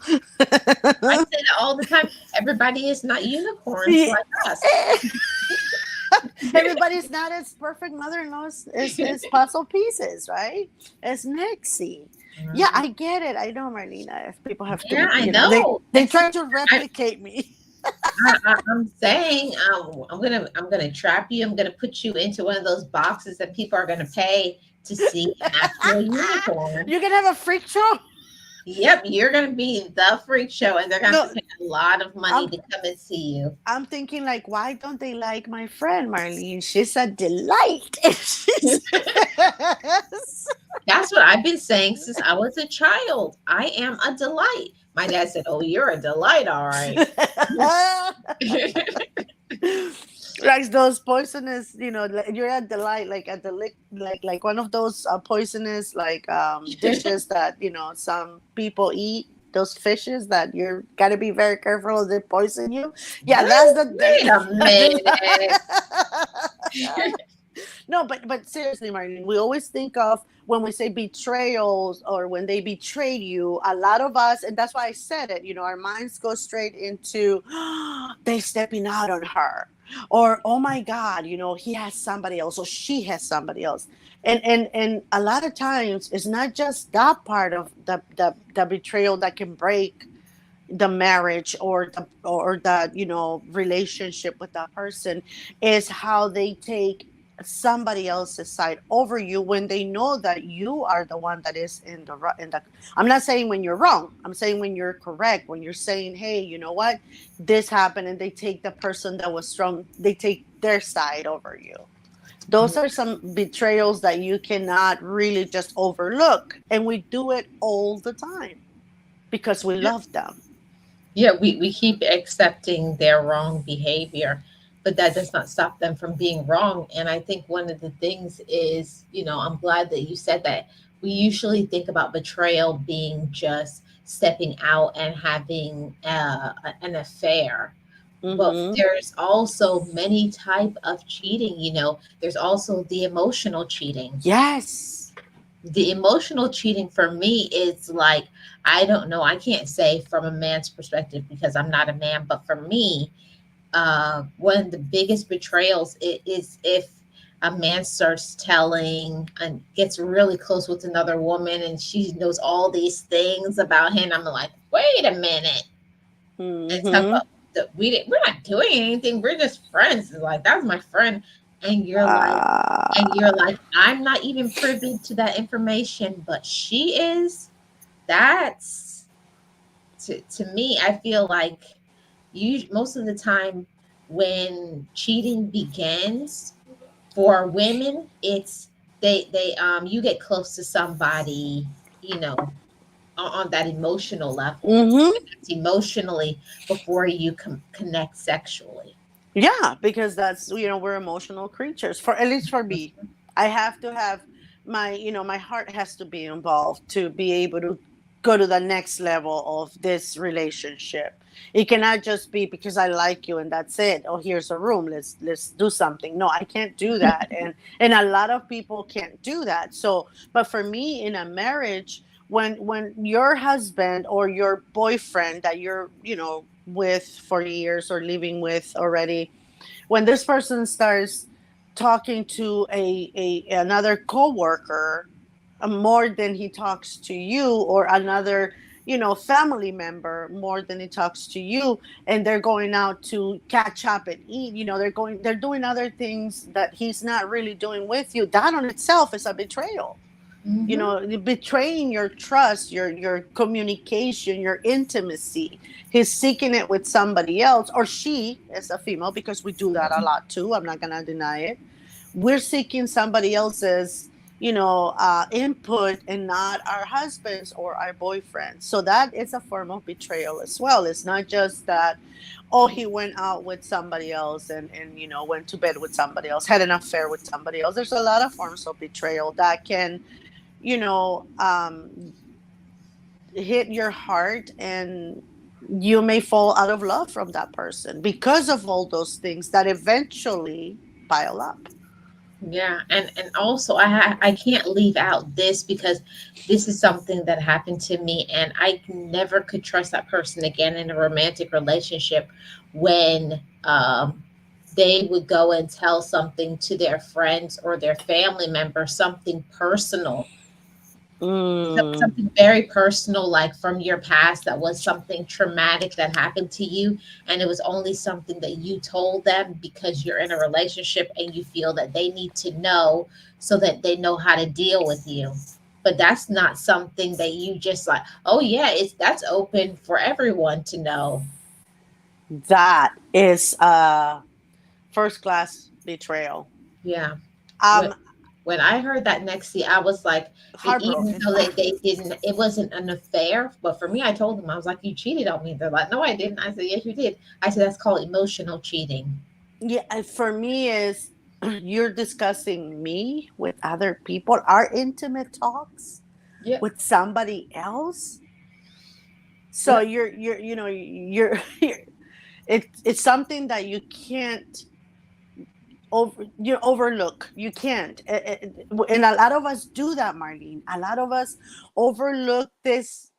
I say that all the time. Everybody is not unicorns like us.
Everybody's not as perfect mother-in-laws as puzzle pieces, right? As Nixie. Yeah,
Mhm.
I get it. I know, Marlena. If people have
Yeah,
to,
I
they
know.
they try to replicate me.
I'm saying I'm gonna trap you. I'm gonna put you into one of those boxes that people are gonna pay to see an actual unicorn.
You can have a freak show.
Yep, you're gonna be the freak show, and they're gonna have to
No,
pay a lot of money
I'm
to come and see you.
I'm thinking like, why don't they like my friend Marlene? She's a delight.
That's what I've been saying since I was a child. I am a delight. My dad said, "Oh, you're a delight, all right."
Like those poisonous, like you're a delight, like a like one of those poisonous like dishes that some people eat. Those fishes that you're gotta be very careful they poison you. Yeah,
What?
that's
Wait a minute.
no, but seriously, Marlene, we always think of when we say betrayals or when they betrayed you. A lot of us, and that's why I said it. Our minds go straight into they stepping out on her, or oh my God, he has somebody else, or she has somebody else, and a lot of times it's not just that part of the betrayal that can break the marriage or the relationship with that person, is how they take somebody else's side over you when they know that you are the one that is in the I'm not saying when you're wrong, I'm saying when you're correct, when you're saying, hey, you know what, this happened, and they take the person that was strong, they take their side over you. Those are some betrayals that you cannot really just overlook, and we do it all the time because we love them.
Yeah, we keep accepting their wrong behavior, but that does not stop them from being wrong. And I think one of the things is, I'm glad that you said that. We usually think about betrayal being just stepping out and having an affair, but
Mm-hmm.
there's also many type of cheating. There's also the emotional cheating.
Yes.
The emotional cheating for me is like, I don't know, I can't say from a man's perspective because I'm not a man, but for me, one of the biggest betrayals is if a man starts telling and gets really close with another woman and she knows all these things about him. I'm like, wait a minute. And talk
Mm-hmm.
about we're not doing anything. We're just friends. It's like, that's my friend. And you're
Uh,
like, I'm not even privy to that information, but she is. That's to me, I feel like you most of the time when cheating begins for women, it's they you get close to somebody, you know, on that emotional level. You
mm-hmm.
connect emotionally before you connect sexually.
Yeah, because that's, we're emotional creatures. For at least for me, I have to have my heart has to be involved to be able to go to the next level of this relationship. It cannot just be because I like you and that's it. Oh, here's a room. Let's do something. No, I can't do that. And a lot of people can't do that. So, but for me in a marriage, when your husband or your boyfriend that you're, with for years or living with already, when this person starts talking to a another coworker, more than he talks to you, or another, family member more than he talks to you, and they're going out to catch up and eat, they're doing other things that he's not really doing with you, that on itself is a betrayal.
Mm-hmm.
Betraying your trust, your communication, your intimacy. He's seeking it with somebody else, or she as a female, because we do that a lot too, I'm not gonna deny it. We're seeking somebody else's, input, and not our husbands or our boyfriends. So that is a form of betrayal as well. It's not just that, oh, he went out with somebody else and went to bed with somebody else, had an affair with somebody else. There's a lot of forms of betrayal that can, you know, um, hit your heart, and you may fall out of love from that person because of all those things that eventually pile up.
Yeah, and also I can't leave out this because this is something that happened to me, and I never could trust that person again in a romantic relationship when they would go and tell something to their friends or their family member, something personal,
Mm,
something very personal, like from your past, that was something traumatic that happened to you, and it was only something that you told them because you're in a relationship and you feel that they need to know so that they know how to deal with you. But that's not something that you just like, oh yeah, it's that's open for everyone to know.
that is first class betrayal.
Yeah. when
I'm
when I heard that Nexie, I was like, even
heartbroken.
though they didn't, it wasn't an affair. But for me, I told them, I was like, you cheated on me. They're like, no, I didn't. I said, yes, you did. I said, that's called emotional cheating.
Yeah, for me is you're discussing me with other people, our intimate talks
Yep.
with somebody else. So
Yep.
you're it's something that you can't overlook. You can't. And a lot of us do that, Marlene. A lot of us overlook this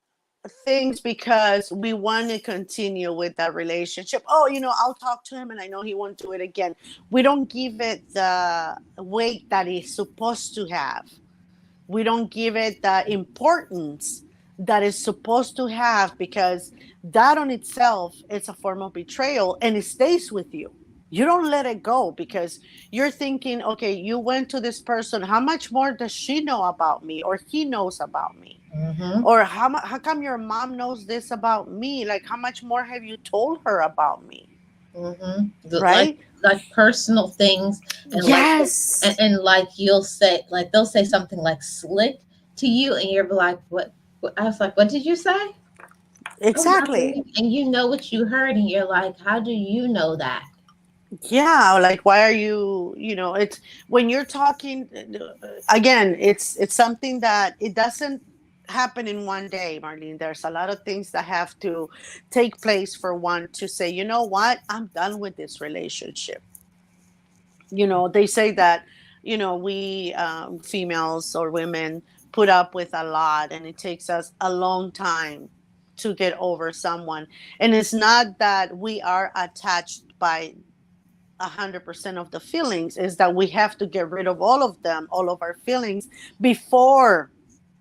things because we want to continue with that relationship. Oh, I'll talk to him and I know he won't do it again. We don't give it the weight that it's supposed to have. We don't give it the importance that it's supposed to have, because that on itself is a form of betrayal, and it stays with you. You don't let it go because you're thinking, okay, you went to this person. How much more does she know about me, or he knows about me?
Mm-hmm.
Or how come your mom knows this about me? Like, how much more have you told her about me?
Mm-hmm.
Right?
Like personal things, and
Yes,
and like you'll say, like they'll say something like slick to you, and you're like, what? I was like, what did you say? Oh,
exactly.
nothing. And you know what you heard, and you're like, how do you know that?
Yeah, like, why are you, it's when you're talking, again, it's something that it doesn't happen in one day, Marlene. There's a lot of things that have to take place for one to say, you know what, I'm done with this relationship. They say that, we, females or women, put up with a lot, and it takes us a long time to get over someone. And it's not that we are attached by 100% of the feelings, is that we have to get rid of all of them, all of our feelings, before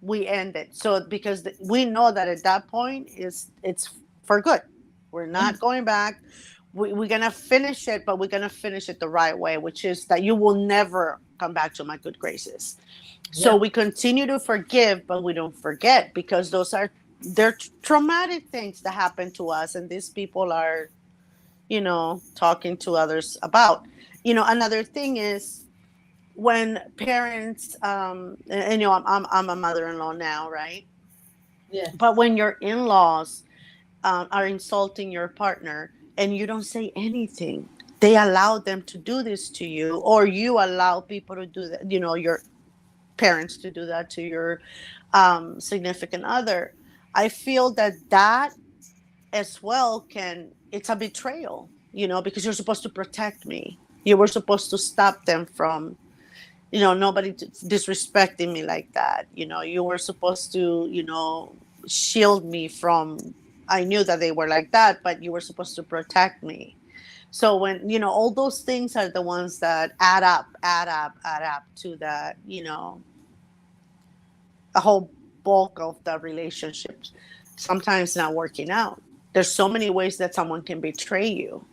we end it. So because we know that at that point is it's for good. We're
Yeah.
not going back. We're gonna finish it, but we're gonna finish it the right way, which is that you will never come back to my good graces. So
Yeah.
we continue to forgive, but we don't forget, because they're traumatic things that happen to us, and these people are, talking to others about. Another thing is when parents, and I'm a mother-in-law now, right?
Yes.
But when your in-laws are insulting your partner and you don't say anything, they allow them to do this to you, or you allow people to do that, your parents to do that to your significant other. I feel that as well it's a betrayal, because you're supposed to protect me. You were supposed to stop them from, nobody disrespecting me like that. You were supposed to, shield me from, I knew that they were like that, but you were supposed to protect me. So when, all those things are the ones that add up to that, a whole bulk of the relationships sometimes not working out. There's so many ways that someone can betray you.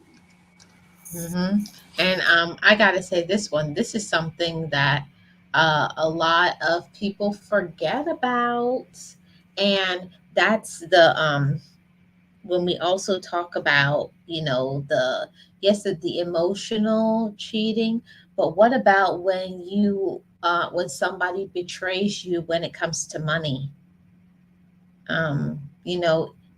Mm-hmm. And I gotta say, this one, this is something that a lot of people forget about, and that's the when we also talk about, the yes, the emotional cheating, but what about when when somebody betrays you when it comes to money?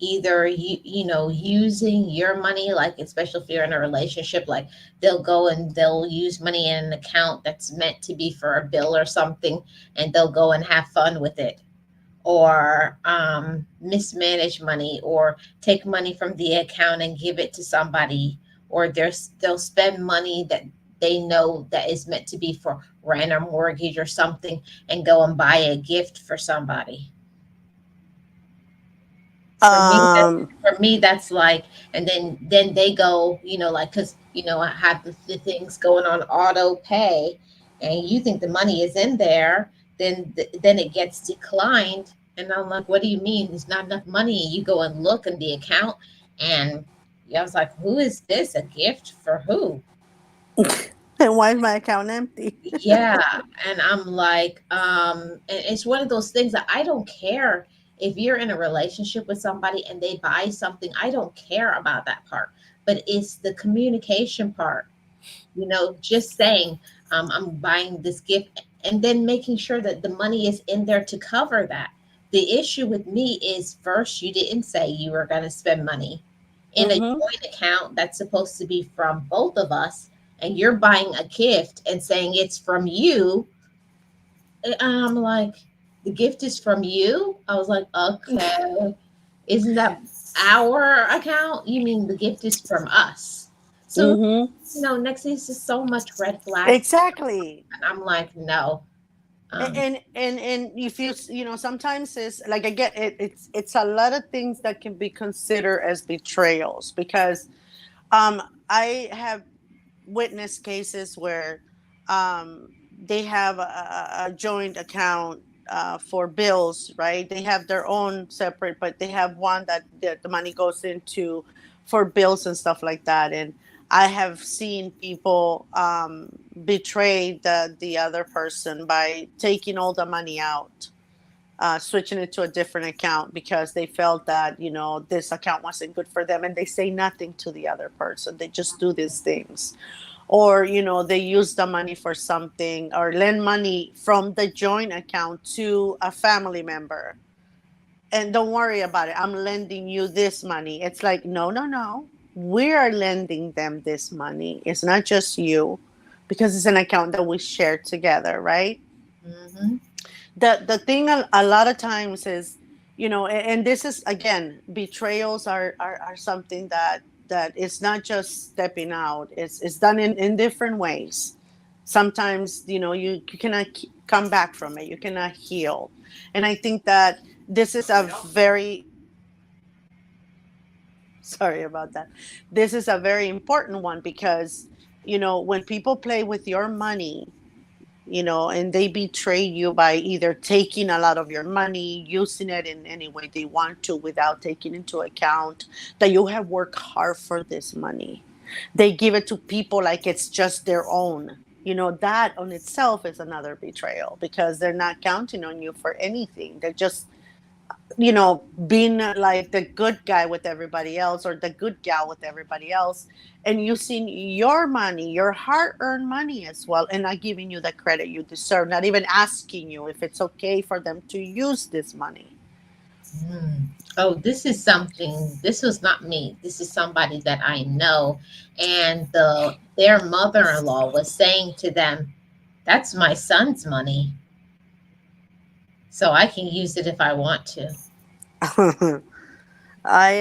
Either using your money, like especially if you're in a relationship, like they'll go and they'll use money in an account that's meant to be for a bill or something, and they'll go and have fun with it, or mismanage money, or take money from the account and give it to somebody, or they'll spend money that they know that is meant to be for rent or mortgage or something, and go and buy a gift for somebody.
Um,
For me that's like, and then they go, like, because I have the things going on auto pay, and you think the money is in there, then it gets declined, and I'm like, what do you mean there's not enough money? And you go and look in the account, and I was like, who is this, a gift for who?
and why is my account empty?
Yeah, and I'm like, and it's one of those things that I don't care if you're in a relationship with somebody and they buy something, I don't care about that part. But it's the communication part, just saying, I'm buying this gift, and then making sure that the money is in there to cover that. The issue with me is, first, you didn't say you were going to spend money in a
Mm-hmm.
joint account that's supposed to be from both of us, and you're buying a gift and saying it's from you. And I'm like, the gift is from you? I was like, okay, isn't that our account? You mean the gift is from us? So,
Mm-hmm.
next is just so much red flags.
Exactly.
And I'm like, no. Um,
And if sometimes it's like, I get it, it's a lot of things that can be considered as betrayals, because I have witnessed cases where they have a joint account for bills, right? They have their own separate, but they have one that the money goes into for bills and stuff like that. And I have seen people betray the other person by taking all the money out, switching it to a different account, because they felt that this account wasn't good for them, and they say nothing to the other person. They just do these things, or they use the money for something, or lend money from the joint account to a family member, and don't worry about it, I'm lending you this money. It's like, no, no, no, we are lending them this money. It's not just you, because it's an account that we share together, right?
mhm.
The thing a lot of times is, and this is again, betrayals are something that it's not just stepping out. It's done in different ways. Sometimes you cannot come back from it. You cannot heal. And I think that this is a very sorry about that. This is a very important one because, when people play with your money, and they betray you by either taking a lot of your money, using it in any way they want to without taking into account that you have worked hard for this money. They give it to people like it's just their own. That on itself is another betrayal because they're not counting on you for anything. They're just being like the good guy with everybody else or the good gal with everybody else and using your money, your hard earned money as well, and not giving you the credit you deserve, not even asking you if it's okay for them to use this money.
Mm. Oh, this is something. This was not me. This is somebody that I know, and their mother-in-law was saying to them, "That's my son's money, so I can use it if I want to."
I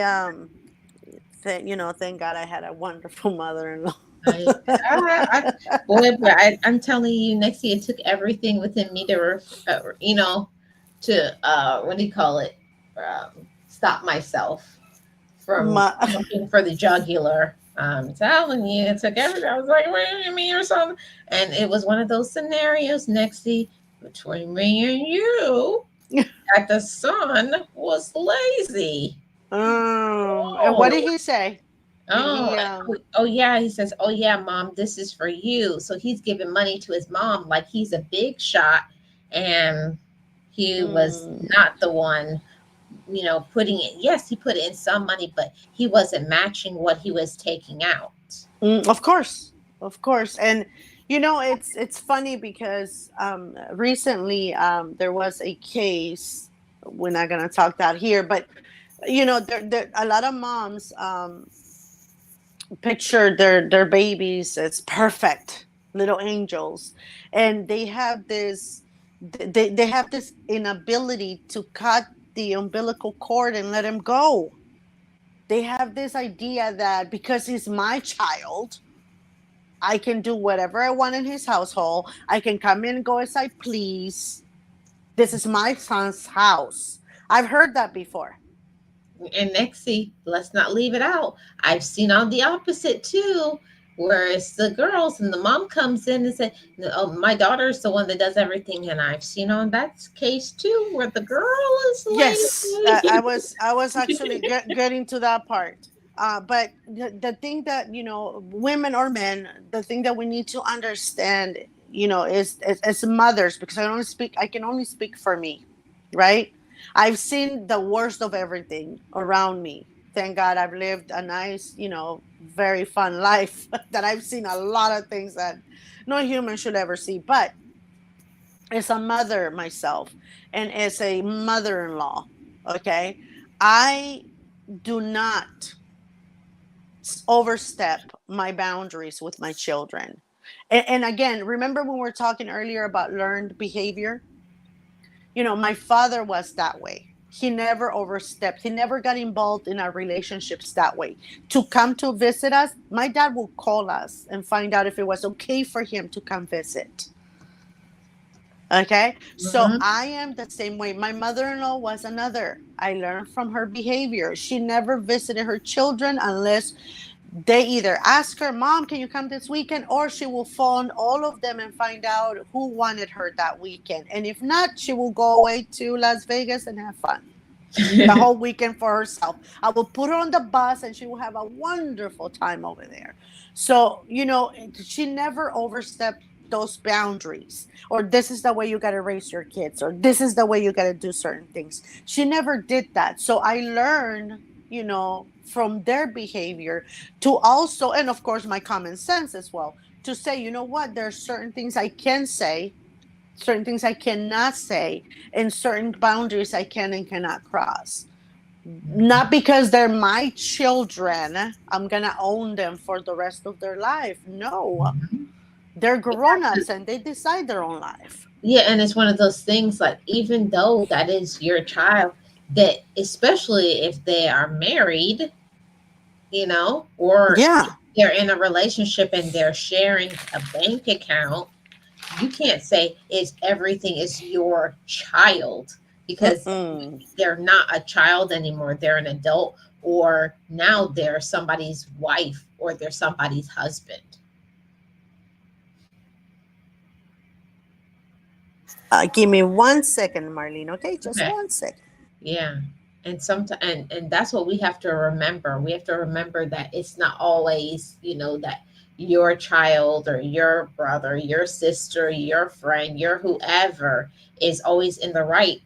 thank God I had a wonderful mother-in-law.
I, boy, but I'm telling you, next year it took everything within me to, to what do you call it? Stop myself from
My,
jumping for the jugular. I'm telling you, it took everything. I was like, "What do you mean?" or something, and it was one of those scenarios, Nexie, between me and you, that the son was lazy.
and what
Oh,
did he say? Did
oh,
he
oh yeah. He says, "Oh yeah, mom, this is for you." So he's giving money to his mom like he's a big shot, and he was
mm,
not the one, putting it. Yes, he put in some money, but he wasn't matching what he was taking out.
Of course, of course, and it's funny because recently there was a case. We're not gonna talk that here, but there a lot of moms picture their babies as perfect little angels, and they have this inability to cut the umbilical cord and let him go. They have this idea that because he's my child, I can do whatever I want in his household. I can come in and go as I please. This is my son's house. I've heard that before.
And next, see, let's not leave it out. I've seen on the opposite too, where it's the girls and the mom comes in and say, "Oh, my daughter's the one that does everything." And I've seen on that case too, where the girl is
Yes,
lazy.
I was actually getting to that part. But the thing that women or men, the thing that we need to understand, is as mothers, because I can only speak for me, right? I've seen the worst of everything around me. Thank God I've lived a nice, very fun life that I've seen a lot of things that no human should ever see. But as a mother myself and as a mother-in-law, okay, I do not overstep my boundaries with my children. And again, remember when we were talking earlier about learned behavior? My father was that way. He never overstepped. He never got involved in our relationships that way. To come to visit us, my dad would call us and find out if it was okay for him to come visit. Okay. So
Mhm.
I am the same way. My mother in law was another. I learned from her behavior. She never visited her children unless they either ask her, "Mom, can you come this weekend?" or she will phone all of them and find out who wanted her that weekend. And if not, she will go away to Las Vegas and have fun the whole weekend for herself. I will put her on the bus and she will have a wonderful time over there. So, she never overstepped those boundaries, or this is the way you got to raise your kids, or this is the way you got to do certain things. She never did that. So I learned, from their behavior to also, and of course, my common sense as well, to say, you know what, there are certain things I can say, certain things I cannot say, and certain boundaries I can and cannot cross. Not because they're my children, I'm gonna own them for the rest of their life. No, they're grown-ups and they decide their own life.
Yeah, and it's one of those things like even though that is your child, that especially if they are married, or
Yeah.
they're in a relationship and they're sharing a bank account, you can't say it's everything is your child, because
Mm-mm.
they're not a child anymore. They're an adult, or now they're somebody's wife, or they're somebody's husband.
Give me 1 second, Marlene. Okay, just
Okay.
1 second.
Yeah. And sometimes, and that's what we have to remember. We have to remember that it's not always, that your child or your brother, your sister, your friend, your whoever is always in the right.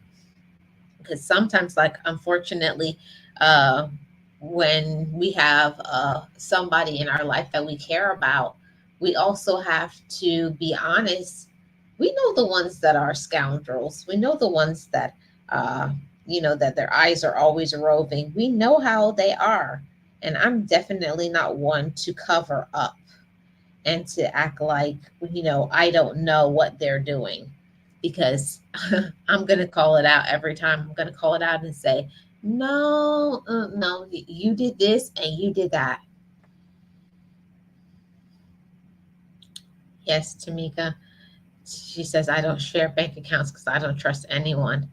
Because sometimes, like, unfortunately, uh when we have somebody in our life that we care about, we also have to be honest. We know the ones that are scoundrels. We know the ones that uh that their eyes are always roving. We know how they are. And I'm definitely not one to cover up and to act like, I don't know what they're doing, because I'm going to call it out every time. I'm going to call it out and say, no, no, you did this and you did that. Yes, Tamika. She says, I don't share bank accounts because I don't trust anyone.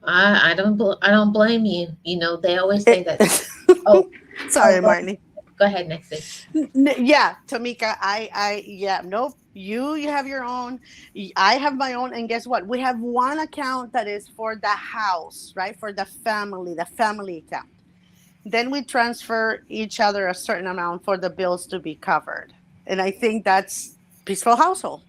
I don't blame you. They always say that. Oh, oh,
Sorry,
go ahead.
Marlene.
Go ahead, Nexie.
Yeah, Tamika, yeah, nope. You have your own. I have my own, and guess what? We have one account that is for the house, right? For the family account. Then we transfer each other a certain amount for the bills to be covered, and I think that's peaceful household.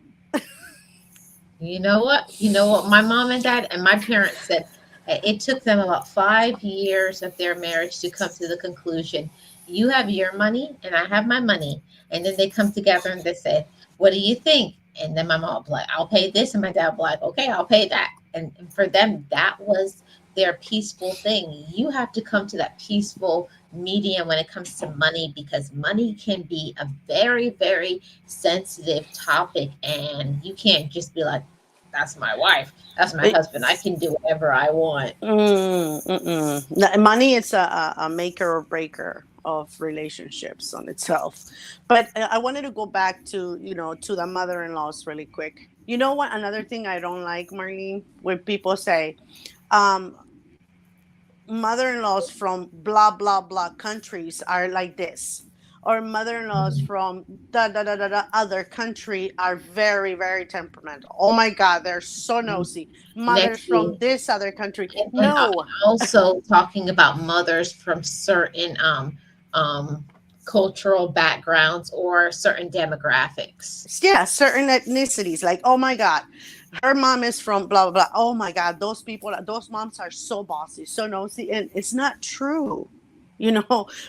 You know what? You know what? My mom and dad and my parents said, it took them about 5 years of their marriage to come to the conclusion. You have your money and I have my money. And then they come together and they say, what do you think? And then my mom will be like, I'll pay this. And my dad will be like, okay, I'll pay that. And for them, that was their peaceful thing. You have to come to that peaceful medium when it comes to money, because money can be a very, very sensitive topic. And you can't just be like, that's my wife. That's my
It,
husband. I can do whatever I want.
Money is a maker or breaker of relationships on itself. But I wanted to go back to, to the mother-in-laws really quick. You know what? Another thing I don't like, Marlene, when people say, um, mother-in-laws from blah blah blah countries are like this, or mother-in-laws
Mhm.
from da other country are very very temperamental. Oh my god, they're so nosy. Mothers
Next
from
thing,
this other country,
and
no.
also talking about mothers from certain cultural backgrounds or certain demographics.
Yeah, certain ethnicities, like, oh my god, her mom is from blah blah blah. Oh my god, those people, those moms are so bossy, so nosy, and it's not true.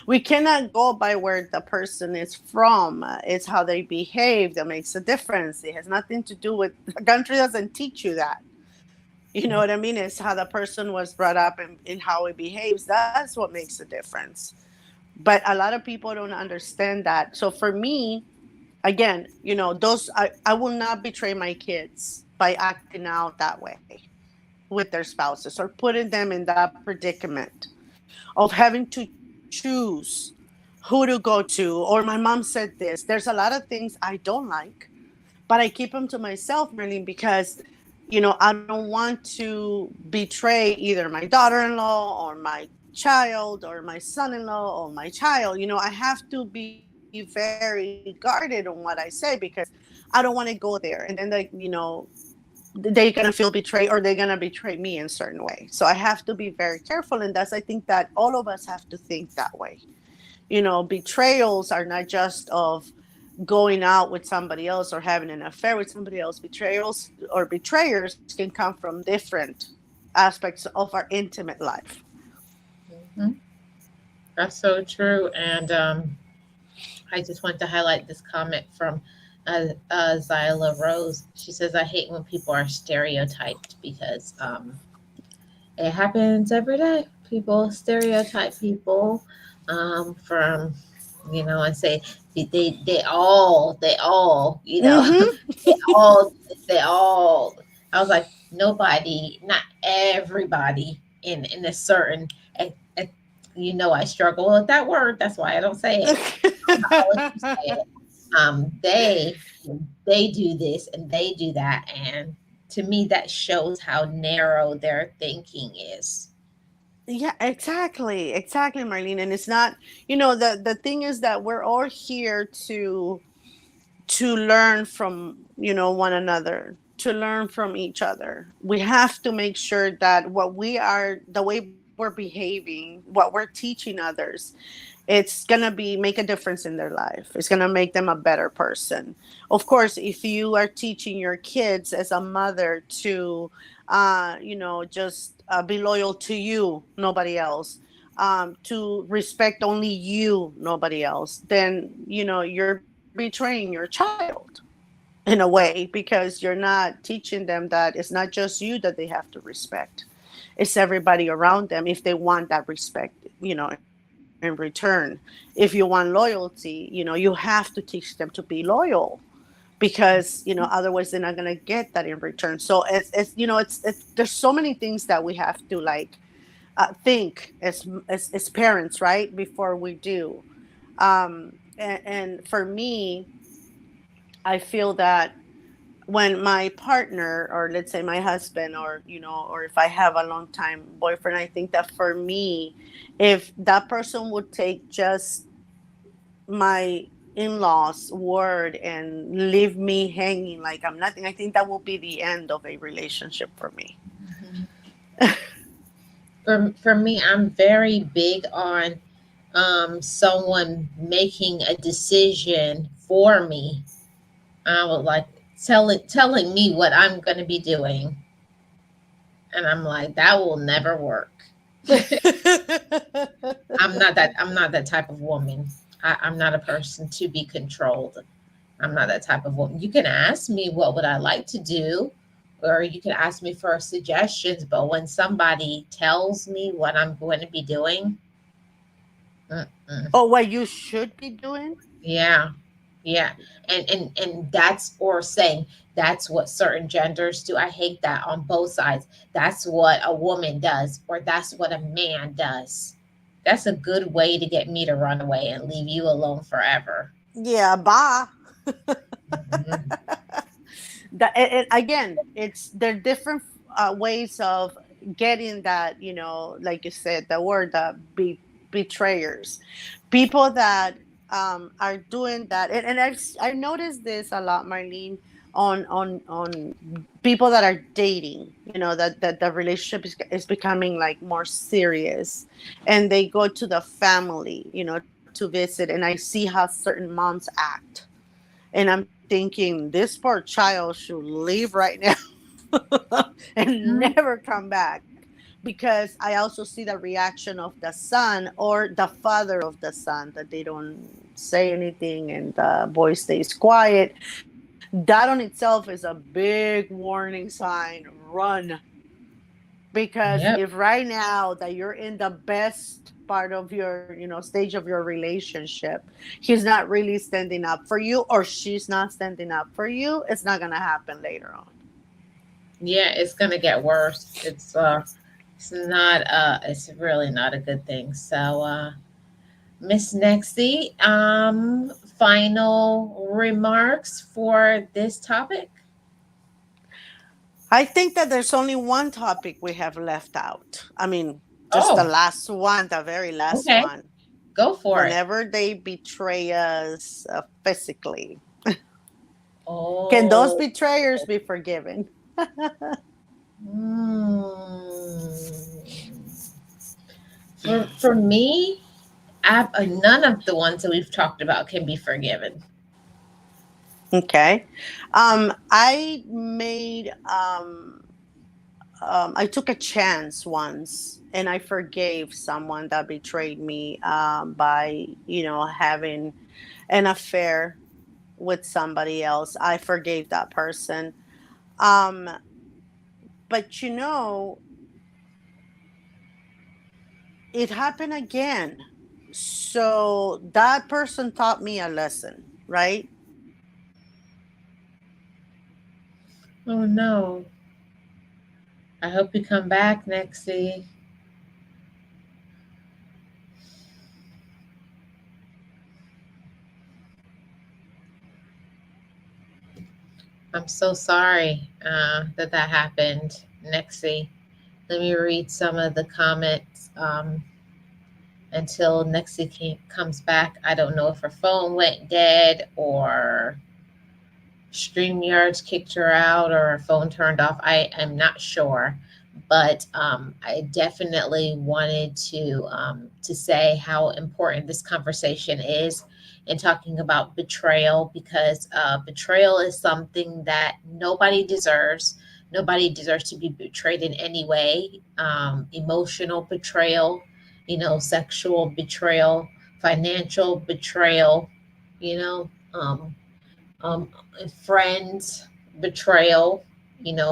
We cannot go by where the person is from. It's how they behave that makes a difference. It has nothing to do with the country. Doesn't teach you that. You know what I mean? It's how the person was brought up, and how it behaves. That's what makes a difference. But a lot of people don't understand that. So for me, again, those, I will not betray my kids by acting out that way with their spouses, or putting them in that predicament of having to choose who to go to. Or my mom said this. There's a lot of things I don't like, but I keep them to myself, Merlin, because I don't want to betray either my daughter-in-law or my child or my son-in-law or my child. I have to be very guarded on what I say, because I don't want to go there, and then they're gonna feel betrayed, or they're gonna betray me in certain way. So I have to be very careful, and that's, I think, that all of us have to think that way. Betrayals are not just of going out with somebody else or having an affair with somebody else. Betrayals or betrayers can come from different aspects of our intimate life.
Mhm. That's so true. And I just want to highlight this comment from Zyla Rose. She says, I hate when people are stereotyped, because it happens every day. People stereotype people from, and say they all,
Mm-hmm.
they all, they all. I was like, nobody, not everybody in a certain, and I struggle with that word. That's why I don't say it. I'll let you say it. They. they do this and they do that. And to me, that shows how narrow their thinking is.
Yeah, exactly, Marlene. And it's not, the thing is that we're all here to learn from, one another, to learn from each other. We have to make sure that the way we're behaving, what we're teaching others, it's gonna be make a difference in their life. It's gonna make them a better person. Of course, if you are teaching your kids as a mother to just be loyal to you, nobody else, to respect only you, nobody else, then you're betraying your child in a way, because you're not teaching them that it's not just you that they have to respect. It's everybody around them if they want that respect, in return. If you want loyalty, you have to teach them to be loyal, because otherwise they're not going to get that in return. So it's there's so many things that we have to like think as parents, right, before we do. And for me, I feel that when my partner, or let's say my husband, or or if I have a long time boyfriend, I think that for me, if that person would take just my in-laws word and leave me hanging like I'm nothing, I think that will be the end of a relationship for me.
For me, I'm very big on someone making a decision for me. I would like telling me what I'm going to be doing, and I'm like, that will never work. I'm not that type of woman. I'm not a person to be controlled. I'm not that type of woman. You can ask me what would I like to do, or you can ask me for suggestions. But when somebody tells me what I'm going to be doing, mm-mm.
Oh, what you should be doing.
Yeah, yeah, and that's or saying that's what certain genders do. I hate that on both sides. That's what a woman does, or that's what a man does. That's a good way to get me to run away and leave you alone forever.
Yeah, bye.
Mhm.
Again, it's there are different ways of getting that, like you said, the word, betrayers, people that are doing that. And I've noticed this a lot, Marlene, on people that are dating, that the relationship is becoming like more serious, and they go to the family, to visit, and I see how certain moms act, and I'm thinking this poor child should leave right now and
Mhm.
never come back, because I also see the reaction of the son or the father of the son, that they don't say anything and the boy stays quiet. That on itself is a big warning sign. Run. Because if
Yep.
right now that you're in the best part of your stage of your relationship, he's not really standing up for you, or she's not standing up for you, it's not going to happen later on.
Yeah, it's gonna get worse. It's not it's really not a good thing. So Miss Nexie, final remarks for this topic?
I think that there's only one topic we have left out. I mean, just the
Oh,
last one, the very last
okay.
one.
Go for it.
Whenever they betray us physically, can those
Oh.
betrayers be forgiven?
Mm. For me, none of the ones that we've talked about can be forgiven.
Okay. I made I took a chance once, and I forgave someone that betrayed me by having an affair with somebody else. I forgave that person. Um, but it happened again. So that person taught me a lesson, right?
Oh no. I hope you come back, Nexie. I'm so sorry that that happened, Nexie. Let me read some of the comments until Nexie comes back. I don't know if her phone went dead or StreamYards kicked her out or her phone turned off. I am not sure, but I definitely wanted to say how important this conversation is in talking about betrayal because betrayal is something that nobody deserves. Nobody deserves to be betrayed in any way. Emotional betrayal, sexual betrayal, financial betrayal, you know. Um, friends betrayal,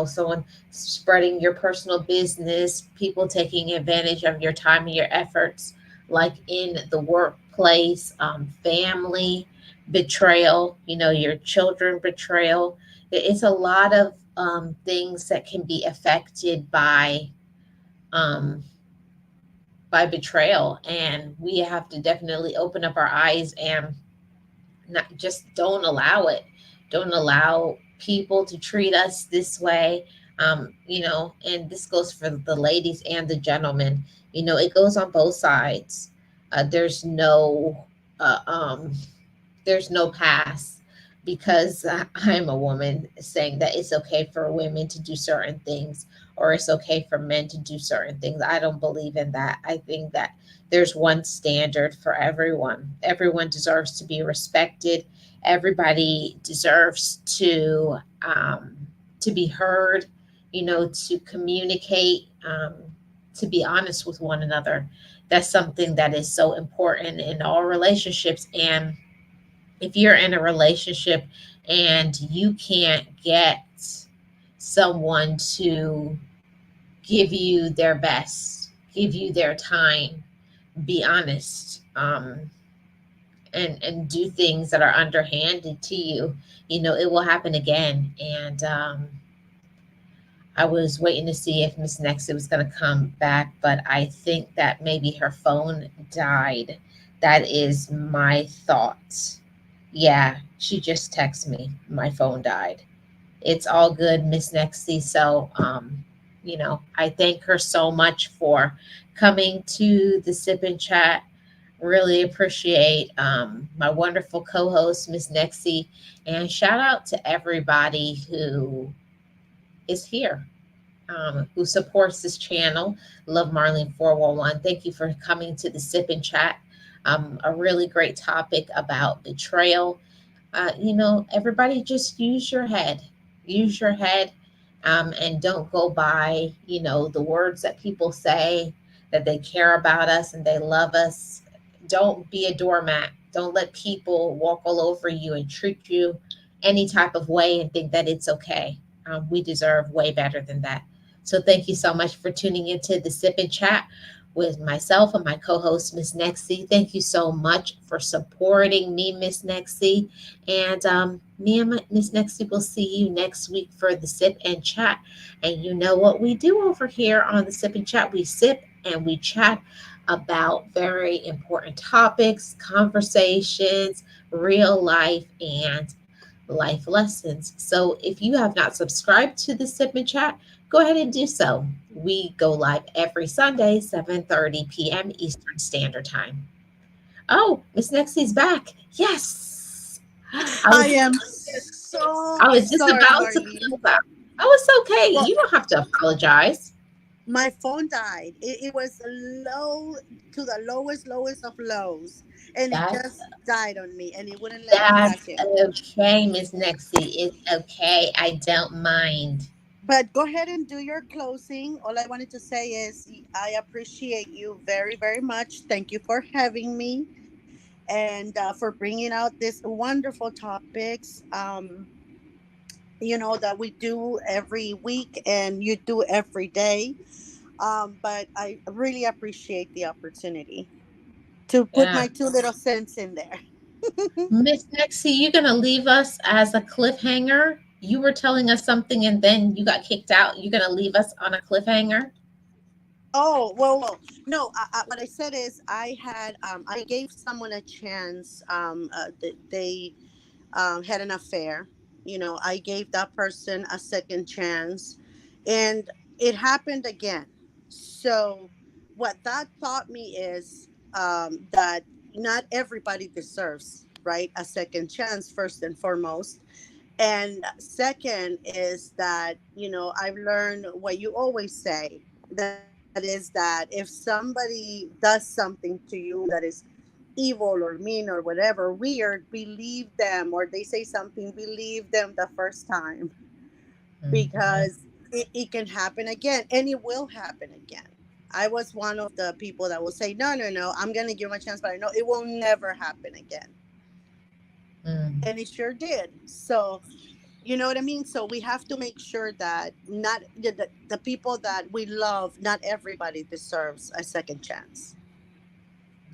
someone spreading your personal business, people taking advantage of your time and your efforts, like in the workplace, family betrayal, your children betrayal. It's a lot of things that can be affected um, by betrayal, and we have to definitely open up our eyes and not just don't allow it. Don't allow people to treat us this way. And this goes for the ladies and the gentlemen. It goes on both sides. There's no uh, um, there's no pass because I'm a woman saying that it's okay for women to do certain things or it's okay for men to do certain things. I don't believe in that. I think that there's one standard for everyone. Everyone deserves to be respected. Everybody deserves to be heard, to communicate, to be honest with one another. That's something that is so important in all relationships. And if you're in a relationship and you can't get someone to give you their best, give you their time, be honest, and do things that are underhanded to you, it will happen again. And I was waiting to see if Miss Nexus was going to come back, but I think that maybe her phone died. That is my thought. Yeah, she just texted me. My phone died. It's all good, Miss Nexie. So, I thank her so much for coming to the Sip and Chat. Really appreciate my wonderful co-host, Miss Nexie, and shout out to everybody who is here, who supports this channel. Love Marlene 411. Thank you for coming to the Sip and Chat. A really great topic about betrayal. Everybody just use your head. Use your head, and don't go by, the words that people say that they care about us and they love us. Don't be a doormat. Don't let people walk all over you and treat you any type of way and think that it's okay. We deserve way better than that. So thank you so much for tuning into the Sip and Chat with myself and my co-host, Miss Nexie. Thank you so much for supporting me, Miss Nexie. And me and Miss Nexie will see you next week for the Sip and Chat. And you know what we do over here on the Sip and Chat? We sip and we chat about very important topics, conversations, real life, and life lessons. So if you have not subscribed to the Sip and Chat, go ahead and do so. We go live every Sunday, 7:30 p.m. Eastern Standard Time. Oh, Miss Nexie's back. Yes. I
I
was
am so
I was just
sorry,
about to
Marlene.
close out. Oh, it's okay.
Well,
You don't have to apologize.
my phone died. It was low to the lowest of lows, and it
That's
just died on me, and it wouldn't let me back
that's
in.
okay, Miss Nexie. It's okay. I don't mind.
But go ahead and do your closing. All I wanted to say is I appreciate you very, very much. Thank you for having me and for bringing out these wonderful topics. That we do every week and you do every day. But I really appreciate the opportunity to put
Yeah.
my two little cents in there.
Miss Nexie, you're gonna leave us as a cliffhanger. You were telling us something and then you got kicked out. You're gonna leave us on a cliffhanger.
Oh, well, no. What I said is I gave someone a chance. They had an affair, I gave that person a second chance, and it happened again. So what that taught me is that not everybody deserves, right, a second chance, first and foremost. And second is that, I've learned what you always say. That is that if somebody does something to you that is evil or mean or whatever, weird, believe them, or they say something, believe them the first time,
Mhm.
because it can happen again, and it will happen again. I was one of the people that will say, no, no, no, I'm going to give him a chance, but I know it will never happen again.
Mm.
And it sure did. So, you know what I mean? So we have to make sure that not the people that we love, not everybody deserves a second chance,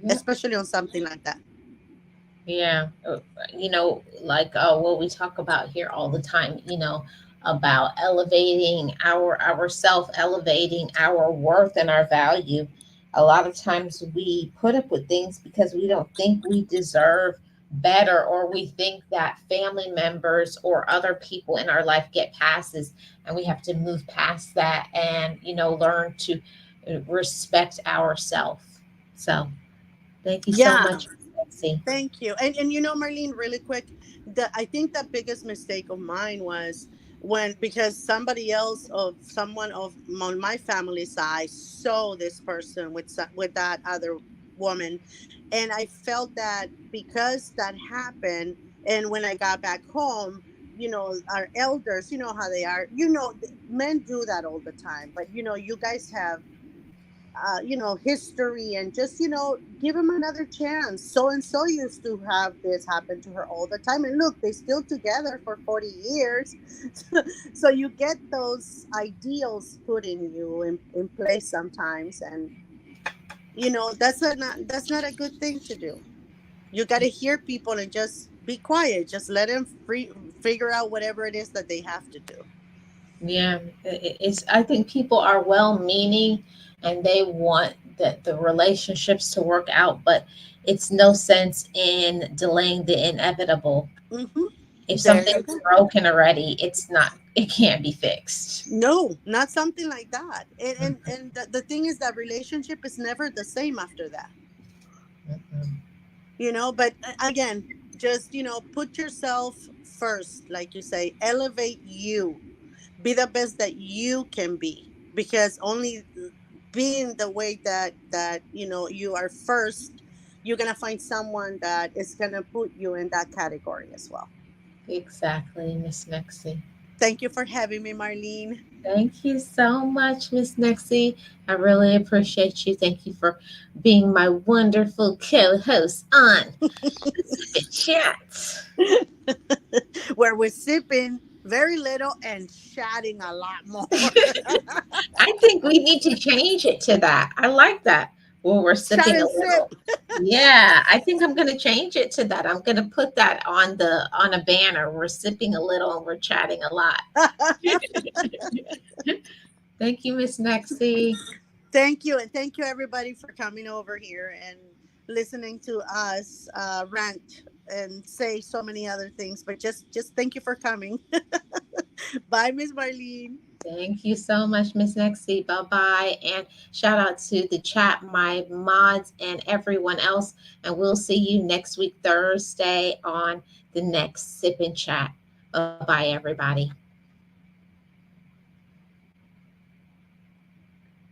Yep.
especially on something like that.
Yeah, like what we talk about here all the time, about elevating ourself, elevating our worth and our value. A lot of times we put up with things because we don't think we deserve better, or we think that family members or other people in our life get passes, and we have to move past that and learn to respect ourselves. So, thank you so
Yeah.
much, Betsy.
Thank you. And Marlene, really quick, I think the biggest mistake of mine was when, because somebody else, of someone of on my family side, saw this person with with that other woman, and I felt that because that happened, and when I got back home, our elders, you know how they are, men do that all the time, but you guys have history, and just, give him another chance. So and so used to have this happen to her all the time. And look, they still together for 40 years. So you get those ideals put in you in place sometimes. And, that's not a good thing to do. You got to hear people and just be quiet. Just let them figure out whatever it is that they have to do.
Yeah, it's. I think people are well-meaning, and they want the relationships to work out, but it's no sense in delaying the inevitable.
Hmm.
If
There you
something's
go.
broken already, it's not. It can't be fixed.
No, not something like that. And and,
Mm-mm,
and the thing is that relationship is never the same after that.
mm-mm.
But again, just, put yourself first, like you say, elevate you. Be the best that you can be, because only being the way that you are first, you're going to find someone that is going to put you in that category as well.
Exactly, Miss Nexie.
Thank you for having me, Marlene.
Thank you so much, Miss Nexie. I really appreciate you. Thank you for being my wonderful co-host on the Sip and Chat.
Where we're sipping very little and chatting a lot more.
I think we need to change it to that. I like that. Well, we're
Chat
sipping a
and
little.
sip.
Yeah, I think I'm going to change it to that. I'm going to put that on a banner. We're sipping a little and we're chatting a lot. Thank you, Miss Nexie.
Thank you, and thank you everybody for coming over here and listening to us rant and say so many other things. But just thank you for coming. Bye, Miss Marlene.
Thank you so much, Miss Nexie. Bye bye. And shout out to the chat, my mods, and everyone else. And we'll see you next week, Thursday, on the next Sip and Chat. Bye bye, everybody.